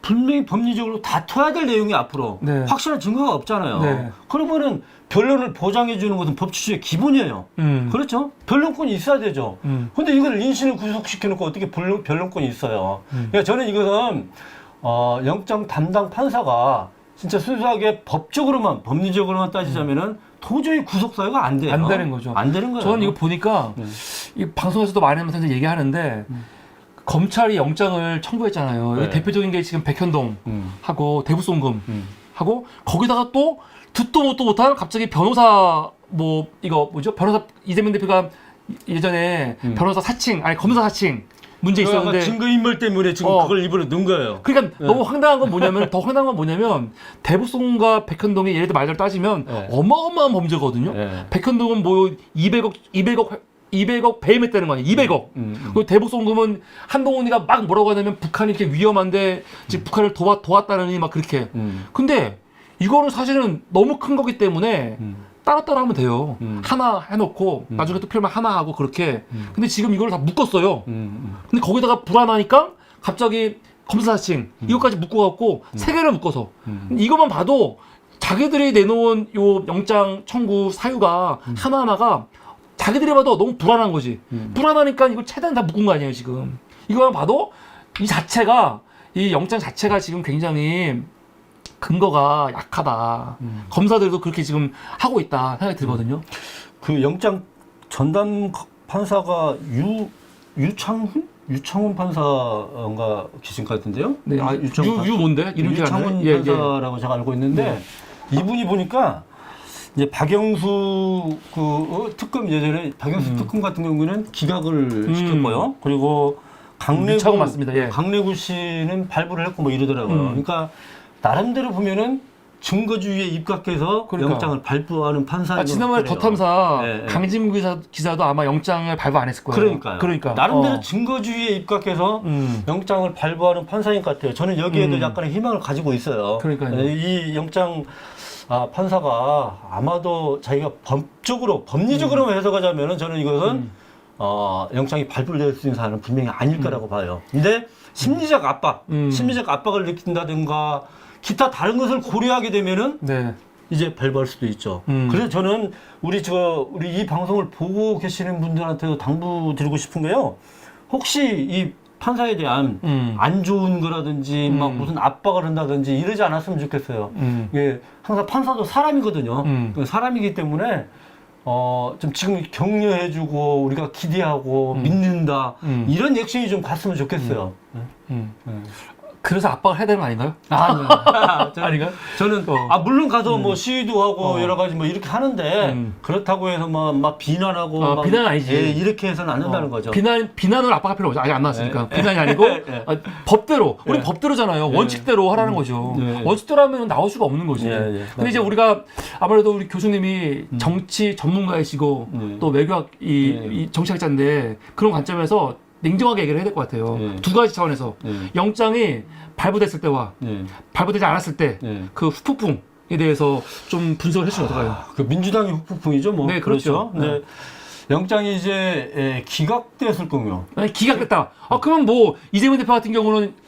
분명히 법리적으로 다퉈야 될 내용이 앞으로 네. 확실한 증거가 없잖아요. 네. 그러면은 변론을 보장해 주는 것은 법치주의 기본이에요. 그렇죠? 변론권이 있어야 되죠. 근데 이걸 인신을 구속시켜 놓고 어떻게 변론권이 있어요? 그러니까 저는 이것은 영장 담당 판사가 진짜 순수하게 법리적으로만 따지자면은 도저히 구속 사유가 안 돼요. 안 되는 거죠. 안 되는 거예요. 저는 이거 보니까 이 방송에서도 많이 하면서 얘기하는데 검찰이 영장을 청구했잖아요. 네. 대표적인 게 지금 백현동 하고 대북송금 하고 거기다가 또 듣도 못도 못한 갑자기 변호사 변호사 이재명 대표가 예전에 변호사 사칭 검사 사칭 문제 있었는데 증거인멸 때문에 지금 그걸 입으로 넣은 거예요. 그러니까 너무 황당한 건 뭐냐면 대북송금과 백현동이 예를 들어 말대로 따지면 어마어마한 범죄거든요. 백현동은 200억 배임했다는 거 아니에요. 200억. 그리고 대북송금은 한동훈이가 막 뭐라고 하냐면 북한이 이렇게 위험한데 지금 북한을 도왔다느니 막 그렇게. 근데 이거는 사실은 너무 큰 거기 때문에 따로따로 하면 돼요. 하나 해놓고 나중에 또 필요하면 하나 하고 그렇게. 근데 지금 이걸 다 묶었어요. 근데 거기다가 불안하니까 갑자기 검사사칭 이것까지 묶어갖고 세 개를 묶어서 이것만 봐도 자기들이 내놓은 요 영장 청구 사유가 하나하나가 자기들이 봐도 너무 불안한 거지. 불안하니까 이걸 최대한 다 묶은 거 아니에요, 지금. 이거만 봐도 이 영장 자체가 지금 굉장히 근거가 약하다. 검사들도 그렇게 지금 하고 있다 생각이 들거든요. 그 영장 전담 판사가 유창훈 판사가 계신 것 같은데요? 네. 뭔데? 이름 기억 안 나요? 유창훈 판사라고 제가 알고 있는데 이분이 보니까 이제 박영수 특검 예전에 박영수 특검 같은 경우는 기각을 시켰고요. 그리고 유창훈 맞습니다. 예. 강래구 씨는 발부를 했고 뭐 이러더라고요. 그러니까 나름대로 보면은 증거주의에 입각해서 영장을 발부하는 판사인 지난번에 더탐사 강진구 기자도 아마 영장을 발부 안 했을 거예요. 그러니까 나름대로 증거주의에 입각해서 영장을 발부하는 판사인 것 같아요. 저는 여기에도 약간의 희망을 가지고 있어요. 그러니까요. 이 영장 판사가 아마도 자기가 법리적으로만 해석하자면은 저는 이것은 영장이 발부될 수 있는 사람은 분명히 아닐 거라고 봐요. 근데 심리적 압박을 느낀다든가 기타 다른 것을 고려하게 되면은 이제 발부할 수도 있죠. 그래서 저는 우리 이 방송을 보고 계시는 분들한테도 당부드리고 싶은 게요. 혹시 이 판사에 대한 안 좋은 거라든지 막 무슨 압박을 한다든지 이러지 않았으면 좋겠어요. 이게 항상 판사도 사람이거든요. 사람이기 때문에 좀 지금 격려해주고 우리가 기대하고 믿는다 이런 액션이 좀 갔으면 좋겠어요. 그래서 압박을 해야 되는 거 아닌가요? 아닌가요? 저는 물론 가서 뭐 시위도 하고 여러 가지 뭐 이렇게 하는데 그렇다고 해서 막 비난하고 막 비난은 아니지. 예, 이렇게 해서는 안 된다는 거죠. 비난을 압박할 필요 없죠. 아직 안 나왔으니까. 비난이 아니고 법대로. 우리 법대로잖아요. 원칙대로 하라는 거죠. 원칙대로 하면 나올 수가 없는 거지. 근데 이제 우리가 아무래도 우리 교수님이 정치 전문가이시고 또 외교학 이 정치학자인데 그런 관점에서 냉정하게 얘기를 해야 될 것 같아요. 두 가지 차원에서 영장이 발부됐을 때와 발부되지 않았을 때 그 후폭풍에 대해서 좀 분석을 해주면 어떨까요? 그 민주당이 후폭풍이죠, 뭐. 네, 그렇죠. 네. 영장이 이제 기각됐을 거고요. 기각됐다. 그러면 뭐 이재명 대표 같은 경우는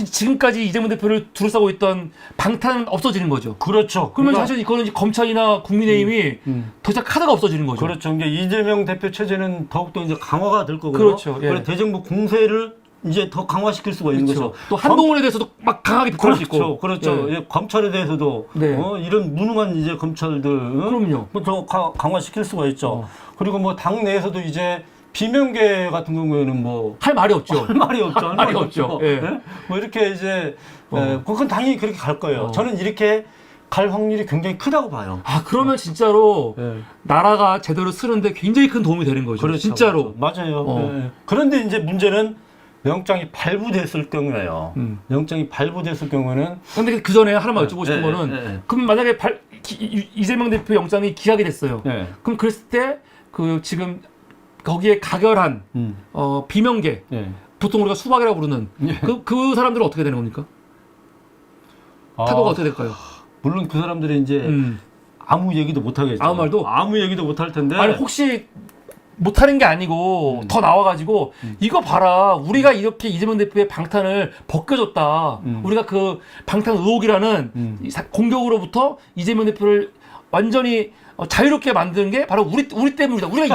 지금까지 이재명 대표를 둘러싸고 있던 방탄은 없어지는 거죠. 그렇죠. 그러면 사실 이거는 검찰이나 국민의힘이 더 이상 카드가 없어지는 거죠. 그렇죠. 이제 이재명 대표 체제는 더욱더 이제 강화가 될 거고요. 그렇죠. 예. 그래서 대정부 공세를 이제 더 강화시킬 수가 있는 그렇죠. 거죠. 또 한동훈에 대해서도 막 강하게 비판할 수 있고. 그렇죠. 예, 검찰에 대해서도 이런 무능한 이제 검찰들 그럼요. 더 강화시킬 수가 있죠. 그리고 뭐 당 내에서도 이제 비명계 같은 경우에는 뭐 할 말이 없죠. 할 말이 없죠. 할 말이 없죠. 예. 예? 뭐 이렇게 이제 그건 당연히 그렇게 갈 거예요. 저는 이렇게 갈 확률이 굉장히 크다고 봐요. 그러면 진짜로 나라가 제대로 쓰는데 굉장히 큰 도움이 되는 거죠. 그렇죠. 진짜로. 맞아요. 예. 그런데 이제 문제는 영장이 발부됐을 경우에요. 영장이 발부됐을 경우에는 근데 그 전에 하나만 여쭤보고 싶은 거는 그럼 만약에 이재명 대표 영장이 기각이 됐어요. 그럼 그랬을 때 그 지금 거기에 가결한 비명계 보통 우리가 수박이라고 부르는 그 사람들은 어떻게 되는 겁니까? 타도가 어떻게 될까요? 물론 그 사람들이 이제 아무 얘기도 못 하겠죠. 아무 말도? 아무 얘기도 못 할 텐데. 아니 혹시 못하는 게 아니고 더 나와가지고 이거 봐라 우리가 이렇게 이재명 대표의 방탄을 벗겨줬다. 우리가 그 방탄 의혹이라는 공격으로부터 이재명 대표를 완전히 자유롭게 만드는 게 바로 우리 때문이다. 우리가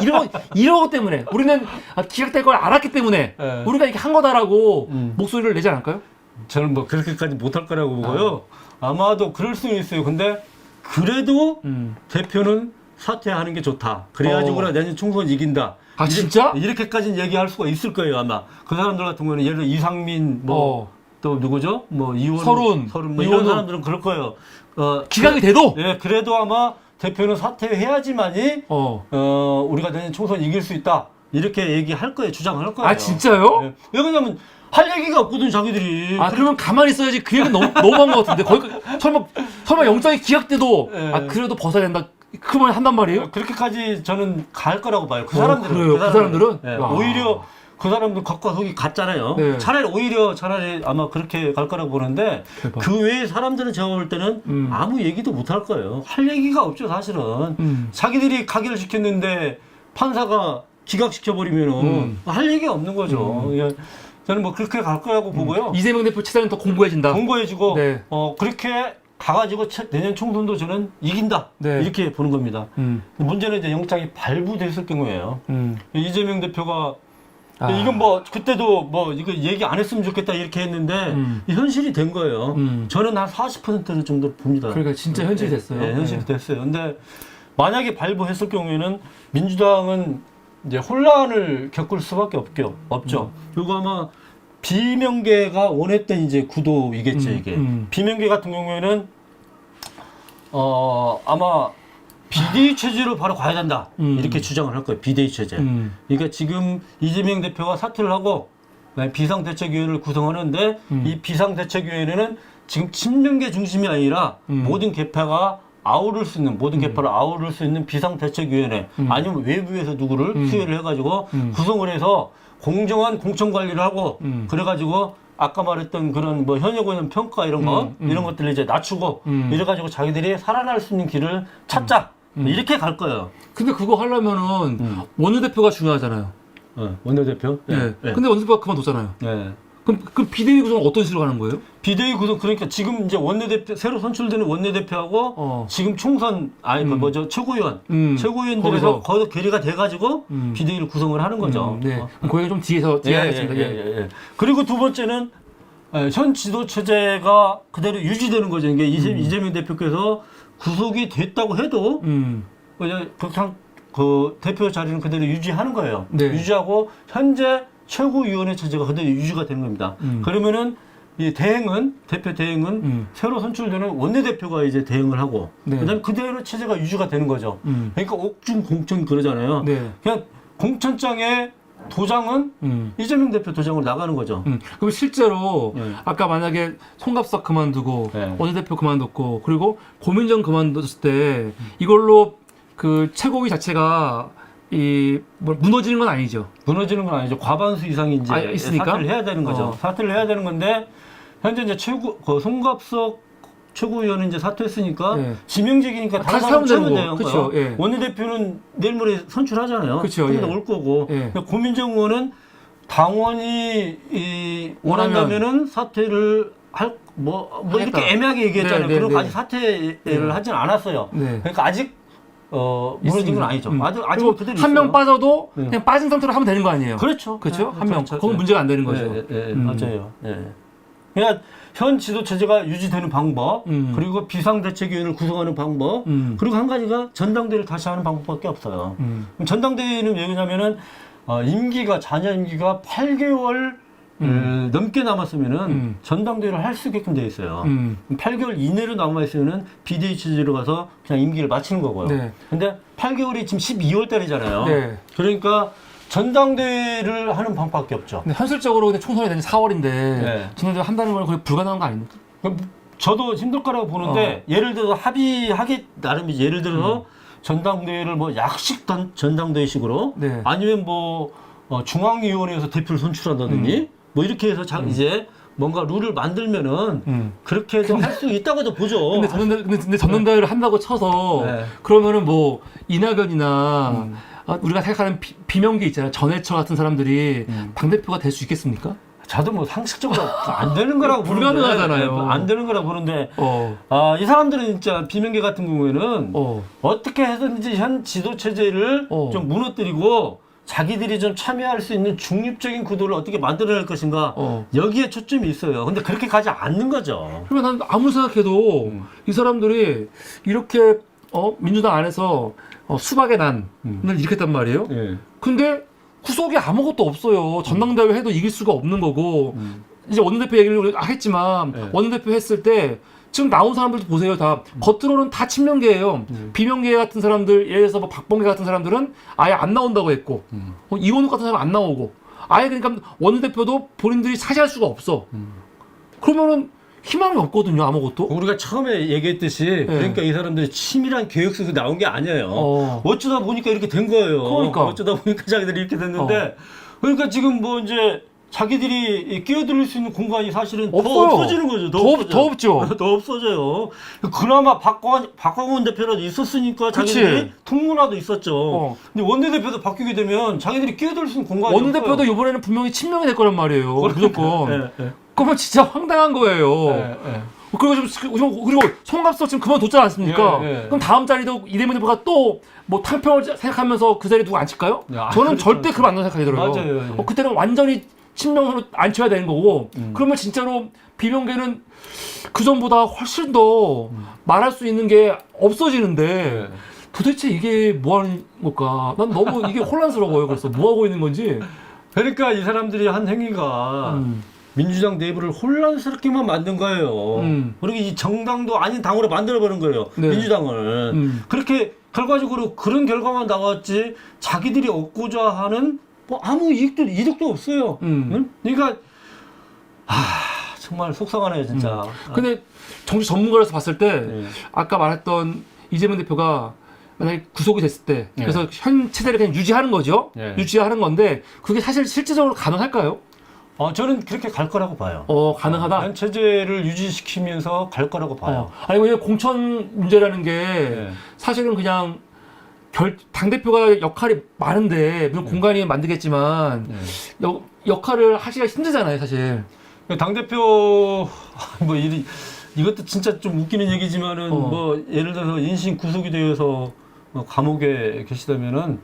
이런 것 때문에 우리는 기각될 걸 알았기 때문에 우리가 이렇게 한 거다라고 목소리를 내지 않을까요? 저는 뭐 그렇게까지 못할 거라고 보고요. 아마도 그럴 수는 있어요. 근데 그래도 대표는 사퇴하는 게 좋다. 그래야지 우리가 내년 총선 이긴다. 진짜? 이렇게까지는 얘기할 수가 있을 거예요, 아마. 그 사람들 같은 경우는 예를 들어 이상민 또 누구죠? 뭐 서른 뭐 이런 사람들은 그럴 거예요. 기각이 돼도? 예, 그래도 아마 대표는 사퇴해야지만이 우리가 내년 총선 이길 수 있다. 이렇게 얘기할 거예요. 주장을 할 거예요. 진짜요? 예. 왜냐면 할 얘기가 없거든 자기들이. 그러면 가만히 있어야지. 그 얘기는 너무한 것 같은데. 거기 설마 영장이 기각돼도 그래도 벗어야 된다. 그러면 한단 말이에요? 그렇게까지 저는 갈 거라고 봐요. 그 사람들은. 그래요? 그 사람들은? 예, 오히려 그 사람들 겉과 속이 같잖아요. 차라리 아마 그렇게 갈 거라고 보는데 대박. 그 외의 사람들은 제가 볼 때는 아무 얘기도 못 할 거예요. 할 얘기가 없죠, 사실은. 자기들이 가결시켰는데 판사가 기각시켜버리면은 할 얘기가 없는 거죠. 저는 뭐 그렇게 갈 거라고 보고요. 이재명 대표 체제는 더 공고해진다. 공고해지고 그렇게 가가지고 내년 총선도 저는 이긴다. 이렇게 보는 겁니다. 문제는 이제 영장이 발부됐을 경우에요. 이재명 대표가 이건 뭐 그때도 뭐 이거 얘기 안 했으면 좋겠다 이렇게 했는데 현실이 된 거예요. 저는 한 40% 정도 봅니다. 그러니까 진짜 현실이 됐어요. 현실이 됐어요. 근데 만약에 발부했을 경우에는 민주당은 이제 혼란을 겪을 수밖에 없죠. 그리고 아마 비명계가 원했던 이제 구도이겠죠, 이게. 비명계 같은 경우에는 아마 비대위 체제로 바로 가야 된다. 이렇게 주장을 할 거예요. 비대위 체제. 그러니까 지금 이재명 대표가 사퇴를 하고 비상대책위원회를 구성하는데 이 비상대책위원회는 지금 친명계 중심이 아니라 모든 계파가 아우를 수 있는 모든 계파를 아우를 수 있는 비상대책위원회 아니면 외부에서 누구를 수혜를 해가지고 구성을 해서 공정한 공천 관리를 하고 그래가지고 아까 말했던 그런 뭐 현역 의원 평가 이런 것들을 이제 낮추고 이래가지고 자기들이 살아날 수 있는 길을 찾자 이렇게 갈 거예요. 근데 그거 하려면은 원내대표가 중요하잖아요. 원내대표? 근데 원내대표가 그만뒀잖아요. 그럼 비대위 구성은 어떤 식으로 가는 거예요? 비대위 구성 그러니까 지금 이제 원내대표 새로 선출되는 원내대표하고 지금 총선 최고위원들에서 거기서 괴리가 돼가지고 비대위를 구성을 하는 거죠. 그럼 거기가 좀 뒤에 하겠습니다. 그리고 두 번째는 현 지도 체제가 그대로 유지되는 거죠. 이게 이재명 대표께서 구속이 됐다고 해도 그냥 그 대표 자리는 그대로 유지하는 거예요. 네. 유지하고 현재 최고위원회 체제가 그대로 유지가 되는 겁니다. 그러면은 이 대행은 대표 대행은 새로 선출되는 원내대표가 이제 대행을 하고 네. 그다음에 그대로 체제가 유지가 되는 거죠. 그러니까 옥중 공천 그러잖아요. 네. 그냥 공천장에 도장은 이재명 대표 도장으로 나가는 거죠. 그럼 실제로 네. 아까 만약에 송갑석 그만두고 네. 원내대표 그만뒀고 그리고 고민정 그만뒀을 때 이걸로 그 최고위 자체가 무너지는 건 아니죠. 무너지는 건 아니죠. 과반수 이상이 이제 있으니까? 사퇴를 해야 되는 거죠. 사퇴를 해야 되는 건데 현재 이제 송갑석 최고위원은 이제 사퇴했으니까 네. 지명직이니까 다시 다른 사람 사면 되는 채우면 거고. 돼요. 그쵸, 예. 원내대표는 내일 모레 선출하잖아요. 그쵸, 그러니까 예. 올 거고. 예. 고민정 의원은 당원이 원한다면은 사퇴를 뭐 하겠다. 이렇게 애매하게 얘기했잖아요. 네, 네, 그럼 네. 아직 사퇴를 하진 않았어요. 네. 그러니까 아직 무너진 건 아니죠. 아직 그리고 그대로 한 명 있어요. 빠져도 그냥 빠진 상태로 하면 되는 거 아니에요? 그렇죠. 그렇죠? 네, 한 명. 그렇죠. 그건 문제가 안 되는 거죠. 맞아요. 네. 그러니까 현 지도 체제가 유지되는 방법, 그리고 비상대책위원회를 구성하는 방법, 그리고 한 가지가 전당대회를 다시 하는 방법밖에 없어요. 그럼 전당대회는 왜 그러냐면은 잔여 임기가 8개월 넘게 남았으면은 전당대회를 할 수 있게끔 돼 있어요. 8개월 이내로 남아 있으면은 비대위 체제로 가서 그냥 임기를 마치는 거고요. 네. 근데 8개월이 지금 12월 달이잖아요. 네. 그러니까 전당대회를 하는 방법밖에 없죠. 근데 현실적으로 근데 총선이 된 4월인데 네. 전당대회 한다는 건 거의 불가능한 거 아닙니까? 저도 힘들 거라고 보는데 예를 들어서 합의하기 나름이지. 예를 들어서 전당대회를 뭐 약식 전당대회식으로 네. 아니면 뭐 중앙위원회에서 대표를 선출한다든지 뭐 이렇게 해서 이제 뭔가 룰을 만들면은 그렇게 해서 할 수 있다고도 보죠. 근데 전당대회를 한다고 쳐서 네. 그러면은 뭐 이낙연이나 우리가 생각하는 비명계 있잖아요. 전해철 같은 사람들이 당대표가 될 수 있겠습니까? 저도 뭐 상식적으로 안 되는 거라고 보는데 불가능하잖아요. 안 되는 거라고 보는데 이 사람들은 진짜 비명계 같은 경우에는 어떻게 해서든지 현 지도 체제를 좀 무너뜨리고 자기들이 좀 참여할 수 있는 중립적인 구도를 어떻게 만들어낼 것인가 여기에 초점이 있어요. 근데 그렇게 가지 않는 거죠. 그러면 난 아무리 생각해도 이 사람들이 이렇게 민주당 안에서 수박의 난을 일으켰단 말이에요. 예. 근데 구속이 아무것도 없어요. 전당대회 해도 이길 수가 없는 거고 이제 원내대표 얘기를 하겠지만 원내대표 했을 때 지금 나온 사람들도 보세요. 다 겉으로는 다 친명계예요. 비명계 같은 사람들, 예를 들어서 뭐 박범계 같은 사람들은 아예 안 나온다고 했고 이원욱 같은 사람은 안 나오고 아예 그러니까 원내대표도 본인들이 차지할 수가 없어. 그러면은 희망이 없거든요. 아무것도. 우리가 처음에 얘기했듯이 그러니까 이 사람들이 치밀한 계획 속에서 나온 게 아니에요. 어쩌다 보니까 이렇게 된 거예요. 그러니까. 어쩌다 보니까 자기들이 이렇게 됐는데 그러니까 지금 뭐 이제 자기들이 끼어들 수 있는 공간이 사실은 없어요. 더 없어지는 거죠. 더 없죠. 더 없어져요. 그나마 박광훈 대표라도 있었으니까 자기들이 통문화도 있었죠. 근데 원내대표도 바뀌게 되면 자기들이 끼어들 수 있는 공간이 원내대표도 없어요. 이번에는 분명히 친명이 될 거란 말이에요. 무조건. 예. 그러면 진짜 황당한 거예요. 그리고 송갑석 지금 그만뒀지 않습니까? 그럼 다음 자리도 이재명 대표가 또 뭐 탕평을 생각하면서 그 자리에 누구 앉힐까요? 저는 절대 그럼 안 된다고 생각이 들어요. 맞아요. 그때는 완전히 친명으로 앉혀야 되는 거고 그러면 진짜로 비명계는 그전보다 훨씬 더 말할 수 있는 게 없어지는데 도대체 이게 뭐 하는 걸까? 난 너무 이게 혼란스러워요. 그래서 뭐 하고 있는 건지. 그러니까 이 사람들이 한 행위가 민주당 내부를 혼란스럽게만 만든 거예요. 그리고 이 정당도 아닌 당으로 만들어버린 거예요. 네. 민주당을. 그렇게 결과적으로 그런 결과만 나왔지 자기들이 얻고자 하는 뭐 아무 이득도 없어요. 응? 그러니까 정말 속상하네요 진짜. 근데 정치 전문가로서 봤을 때 아까 말했던 이재명 대표가 만약에 구속이 됐을 때 그래서 현 체제를 그냥 유지하는 거죠. 유지하는 건데 그게 사실 실질적으로 가능할까요? 저는 그렇게 갈 거라고 봐요. 가능하다. 현 체제를 유지시키면서 갈 거라고 봐요. 아니 왜냐면 공천 문제라는 게 사실은 그냥 당대표가 역할이 많은데 물론 공간이 만들겠지만 역할을 하기가 힘들잖아요 사실. 당대표 뭐 이것도 진짜 좀 웃기는 얘기지만은 뭐 예를 들어서 인신 구속이 되어서 감옥에 계시다면은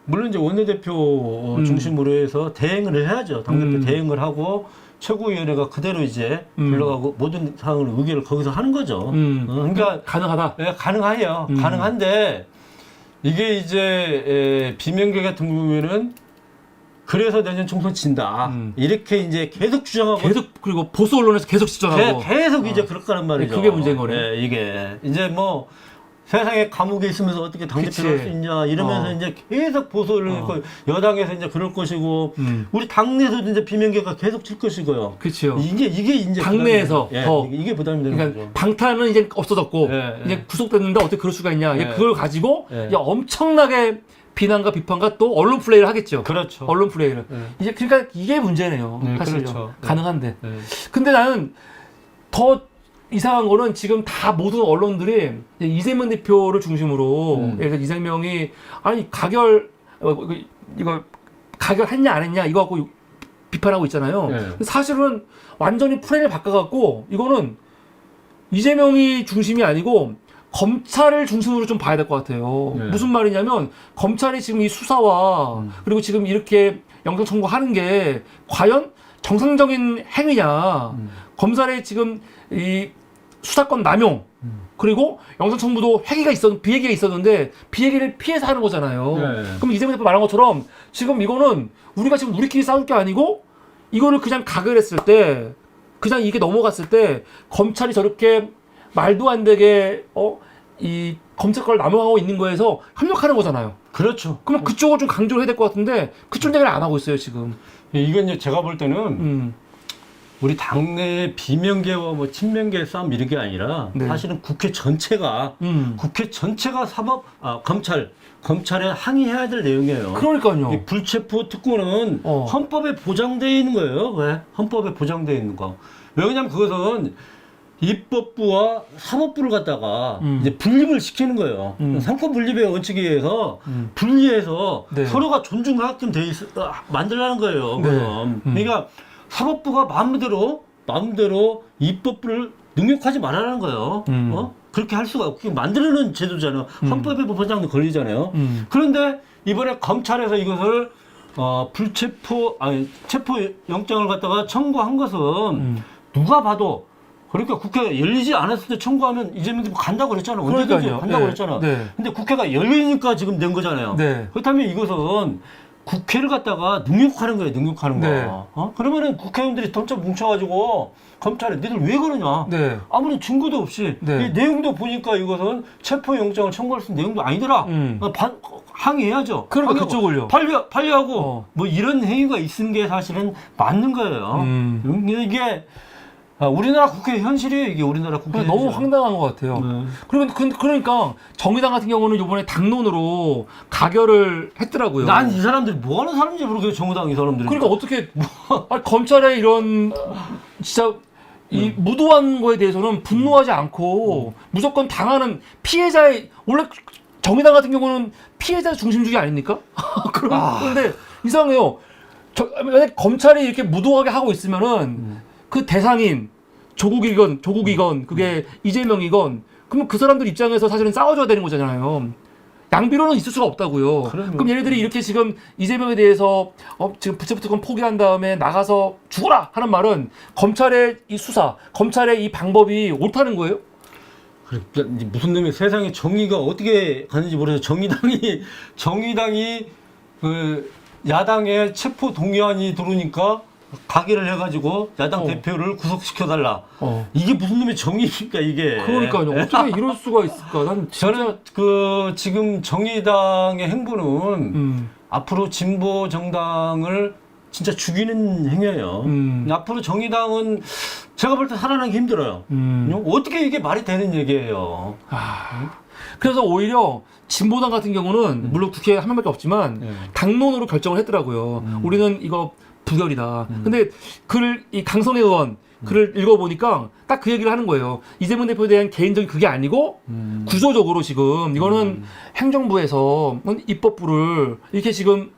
물론 이제 원내대표 중심으로 해서 대행을 해야죠. 당대표 대행을 하고 최고위원회가 그대로 이제 불러가고 모든 사항을 의결을 거기서 하는 거죠. 그러니까 가능하다. 네, 가능해요. 가능한데 이게 이제 비명계 같은 경우에는 그래서 내년 총선 진다. 이렇게 이제 계속 주장하고 그리고 보수 언론에서 계속 주장하고 계속 이제 그럴 거란 말이죠. 그게 문제인 거네. 네, 이게 이제 뭐 세상에 감옥에 있으면서 어떻게 당대표를 할 수 있냐 이러면서 이제 계속 보수 언론 여당에서 이제 그럴 것이고 우리 당내에서도 이제 비명계가 계속 칠 것이고요. 그렇죠. 이게 이제 당내에서 더 이게 부담이 되는 그러니까 거죠. 방탄은 이제 없어졌고 예, 이제 구속됐는데 어떻게 그럴 수가 있냐. 예. 그걸 가지고 예. 이제 엄청나게 비난과 비판과 또 언론 플레이를 하겠죠. 그렇죠. 언론 플레이를. 예. 이제 그러니까 이게 문제네요. 네, 사실요. 그렇죠. 가능한데. 예. 근데 나는 더 이상한 거는 지금 다 모든 언론들이 이재명 대표를 중심으로 예를 들어 이재명이 아니 이거 가결했냐 안 했냐 이거 갖고 비판하고 있잖아요. 네. 근데 사실은 완전히 프레임을 바꿔갖고 이거는 이재명이 중심이 아니고 검찰을 중심으로 좀 봐야 될 것 같아요. 네. 무슨 말이냐면 검찰이 지금 이 수사와 그리고 지금 이렇게 영장 청구하는 게 과연 정상적인 행위냐. 검찰의 지금 이 수사권 남용 그리고 영장 청구도 비회기가 있었는데 비회기를 피해서 하는 거잖아요. 네. 그럼 이재명 대표 말한 것처럼 지금 이거는 우리가 지금 우리끼리 싸울 게 아니고 이거를 그냥 가결했을 때 그냥 이게 넘어갔을 때 검찰이 저렇게 말도 안 되게 이 검찰권을 남용하고 있는 거에서 협력하는 거잖아요. 그렇죠. 그러면 그쪽을 좀 강조를 해야 될 것 같은데 그쪽 얘기를 안 하고 있어요 지금. 이건 이제 제가 볼 때는 우리 당내 비명계와 뭐 친명계 싸움 이런 게 아니라 네. 사실은 국회 전체가 검찰에 항의해야 될 내용이에요. 그러니까요. 이 불체포 특권은 헌법에 보장되어 있는 거예요. 왜? 헌법에 보장되어 있는 거. 왜냐면 그것은 입법부와 사법부를 갖다가 이제 분립을 시키는 거예요. 삼권 분립의 원칙에 의해서 분리해서 네. 서로가 존중하게끔 만들라는 거예요. 그럼. 그러니까 사법부가 마음대로 입법부를 능력하지 말라는 거예요. 그렇게 할 수가 없고 만들어놓은 제도잖아요. 헌법에 보장도 걸리잖아요. 그런데 이번에 검찰에서 이것을 체포 영장을 갖다가 청구한 것은 누가 봐도 그러니까 국회가 열리지 않았을 때 청구하면 이재명 대표 간다고 그랬잖아요. 언제든지 간다고 그랬잖아. 네. 근데 국회가 열리니까 지금 낸 거잖아요. 네. 그렇다면 이것은 국회를 갖다가 능욕하는 거예요. 능욕하는 거. 네. 그러면은 국회의원들이 던져 뭉쳐가지고 검찰에 니들 왜 그러냐. 네. 아무런 증거도 없이 네. 이 내용도 보니까 이것은 체포영장을 청구할 수 있는 내용도 아니더라. 항의해야죠. 그러니까 그쪽을요. 판례하고 뭐 이런 행위가 있는 게 사실은 맞는 거예요. 이게 우리나라 국회 현실이에요. 이게 우리나라 국회 너무 황당한 것 같아요. 그러니까 정의당 같은 경우는 이번에 당론으로 가결을 했더라고요. 난 이 사람들이 뭐 하는 사람인지 모르겠어요. 정의당 이 사람들이. 그러니까 어떻게 아니, 검찰의 이런 진짜 이 무도한 거에 대해서는 분노하지 않고 무조건 당하는 피해자의 원래 정의당 같은 경우는 피해자 중심주의 아닙니까? 그런데 이상해요. 만약 검찰이 이렇게 무도하게 하고 있으면은 그 대상인 조국이건 그게 이재명이건 그러면 그 사람들 입장에서 사실은 싸워줘야 되는 거잖아요. 양비론은 있을 수가 없다고요. 그럼 얘네들이 이렇게 지금 이재명에 대해서 지금 부채부특권 포기한 다음에 나가서 죽어라 하는 말은 검찰의 이 수사, 검찰의 이 방법이 옳다는 거예요? 그러니까 무슨 놈의 세상에 정의가 어떻게 가는지 모르겠어요. 정의당이 그 야당의 체포 동의안이 들어오니까 가결을 해가지고 야당 대표를 구속시켜달라. 이게 무슨 놈의 정의입니까 이게? 그러니까요. 어떻게 이럴 수가 있을까? 난 저는 지금 정의당의 행보는 앞으로 진보 정당을 진짜 죽이는 행위예요. 앞으로 정의당은 제가 볼 때 살아나기 힘들어요. 어떻게 이게 말이 되는 얘기예요? 그래서 오히려 진보당 같은 경우는 물론 국회에 한 명밖에 없지만 당론으로 결정을 했더라고요. 우리는 이거 부결이다. 근데 이 강성애 의원 글을 읽어보니까 딱 그 얘기를 하는 거예요. 이재명 대표에 대한 개인적인 그게 아니고 구조적으로 지금 이거는 행정부에서 입법부를 이렇게 지금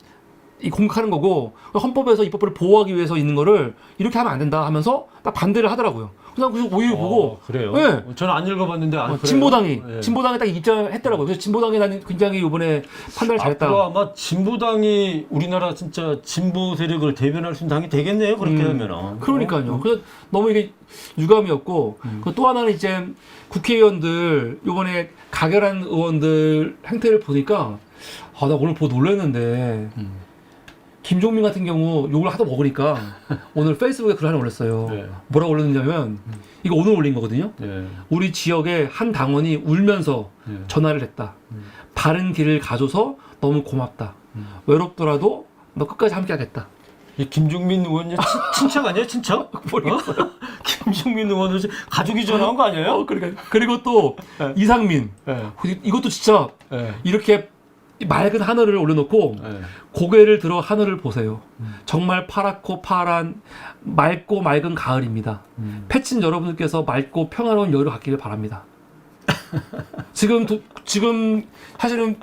공격하는 거고 헌법에서 입법부를 보호하기 위해서 있는 거를 이렇게 하면 안 된다 하면서 딱 반대를 하더라고요. 그냥 그 오히려 보고 그래요? 네. 저는 안 읽어봤는데 그래요? 진보당이 네. 진보당이 딱 입장했더라고요. 그래서 진보당이 나는 굉장히 이번에 판단을 잘했다. 앞으로 아마 진보당이 우리나라 진짜 진보 세력을 대변할 수 있는 당이 되겠네요. 그렇게 되면은. 그러니까요. 그래서 너무 이게 유감이었고 또 하나는 이제 국회의원들 이번에 가결한 의원들 행태를 보니까 나 오늘 보고 놀랐는데 김종민 같은 경우 욕을 하도 먹으니까 오늘 페이스북에 글 하나 올렸어요. 네. 뭐라고 올렸냐면 이거 오늘 올린 거거든요. 네. 우리 지역의 한 당원이 울면서 네. 전화를 했다. 바른 길을 가줘서 너무 고맙다. 외롭더라도 너 끝까지 함께하겠다. 이 김종민 의원 친척 아니에요? 친척? 모르겠어요. 김종민 의원은 가족이 전화한 거 아니에요? 그러니까. 그리고 또 네. 이상민. 네. 이것도 진짜 네. 이렇게 맑은 하늘을 올려놓고 네. 고개를 들어 하늘을 보세요. 정말 파랗고 파란 맑고 맑은 가을입니다. 패친 여러분들께서 맑고 평화로운 여유를 갖기를 바랍니다. 지금 사실은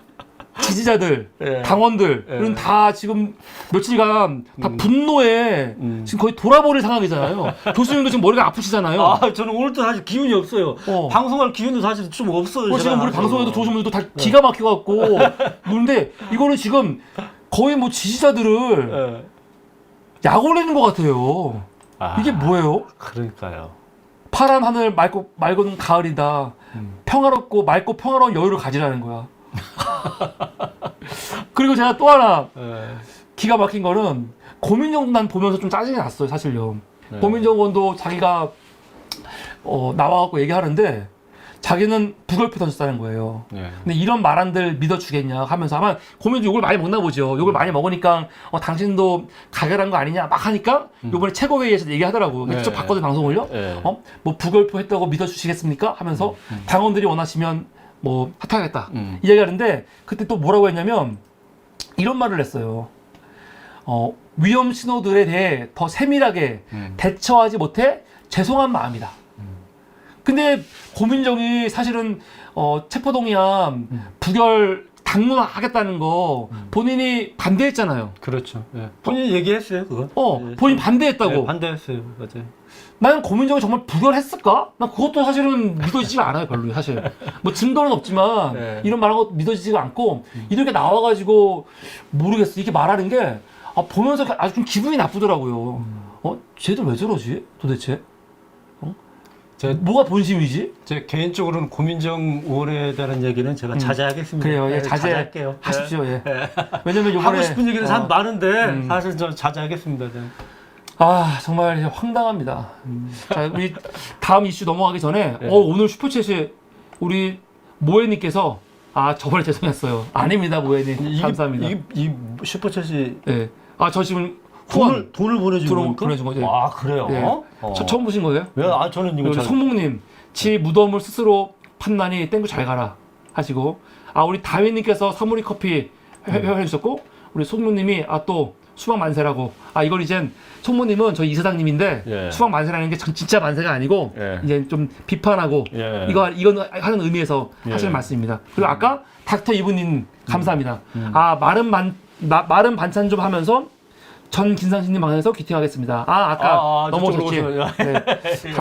지지자들, 네. 당원들은 네. 다 지금 며칠간 다 분노에 지금 거의 돌아버릴 상황이잖아요. 교수님도 지금 머리가 아프시잖아요. 저는 오늘도 사실 기운이 없어요. 방송할 기운도 사실 좀 없어요. 지금 우리 방송에도 조심해도 다 기가 막혀갖고 그런데 이거는 지금 거의 뭐 지지자들을 약 올리는 것 같아요. 이게 뭐예요? 그러니까요. 파란 하늘 맑은 가을이다. 평화롭고 맑고 평화로운 여유를 가지라는 거야. 그리고 제가 또 하나 기가 막힌 거는 고민정 난 보면서 좀 짜증이 났어요, 사실요. 고민정 의원도 자기가 나와갖고 얘기하는데 자기는 부결표 던졌다는 거예요. 근데 이런 말한들 믿어주겠냐 하면서 아마 고민정 욕을 많이 먹나 보죠. 욕을 많이 먹으니까 당신도 가결한 거 아니냐 막 하니까 요번에 최고회의에서 얘기하더라고요. 직접 봤거든요, 방송을요. 뭐 부결표 했다고 믿어주시겠습니까? 하면서 당원들이 원하시면 뭐 사퇴하겠다 이 얘기하는데 그때 또 뭐라고 했냐면 이런 말을 했어요. 위험 신호들에 대해 더 세밀하게 대처하지 못해 죄송한 마음이다. 근데 고민정이 사실은 체포동의안 부결 당론하겠다는 거 본인이 반대했잖아요. 그렇죠. 본인이 얘기했어요, 그거. 본인 반대했다고. 반대했어요, 맞아요. 나는 고민정이 정말 부결했을까? 난 그것도 사실은 믿어지지가 않아요, 별로 사실. 뭐 증거는 없지만 이런 말한 것도 믿어지지가 않고 이렇게 나와가지고 모르겠어. 이렇게 말하는 게 보면서 아주 좀 기분이 나쁘더라고요. 쟤들 왜 저러지? 도대체? 뭐가 본심이지? 제 개인적으로는 고민정 의원에 대한 얘기는 제가 자제하겠습니다. 그래요, 자제할게요. 하십시오, 예. 왜냐면 요번에 하고 싶은 얘기는 참 많은데 사실 저 자제하겠습니다. 정말 황당합니다. 자, 우리 다음 이슈 넘어가기 전에 오늘 슈퍼챗에 우리 모혜님께서 저번에 죄송했어요. 아닙니다, 모혜님. 감사합니다. 이 슈퍼챗이 네. 저 지금 돈을 보내준 거죠. 그래요? 네. 처음 보신 거예요? 왜? 저는 이거 송목님, 지 무덤을 스스로 판단이 땡구 잘 가라 하시고, 우리 다윈님께서 사무리 커피 해주셨고, 우리 송목님이 또 수박 만세라고. 이건 이젠 송모님은 저희 이사장님인데 수박 만세라는 게 진짜 만세가 아니고 이제 좀 비판하고 이건 하는 의미에서 하시는 말씀입니다. 그리고 아까 닥터 이브님 감사합니다. 마른 반찬 좀 하면서 전 김상신님 방에서 귀팅하겠습니다. 아까 넘어오셨지. 네.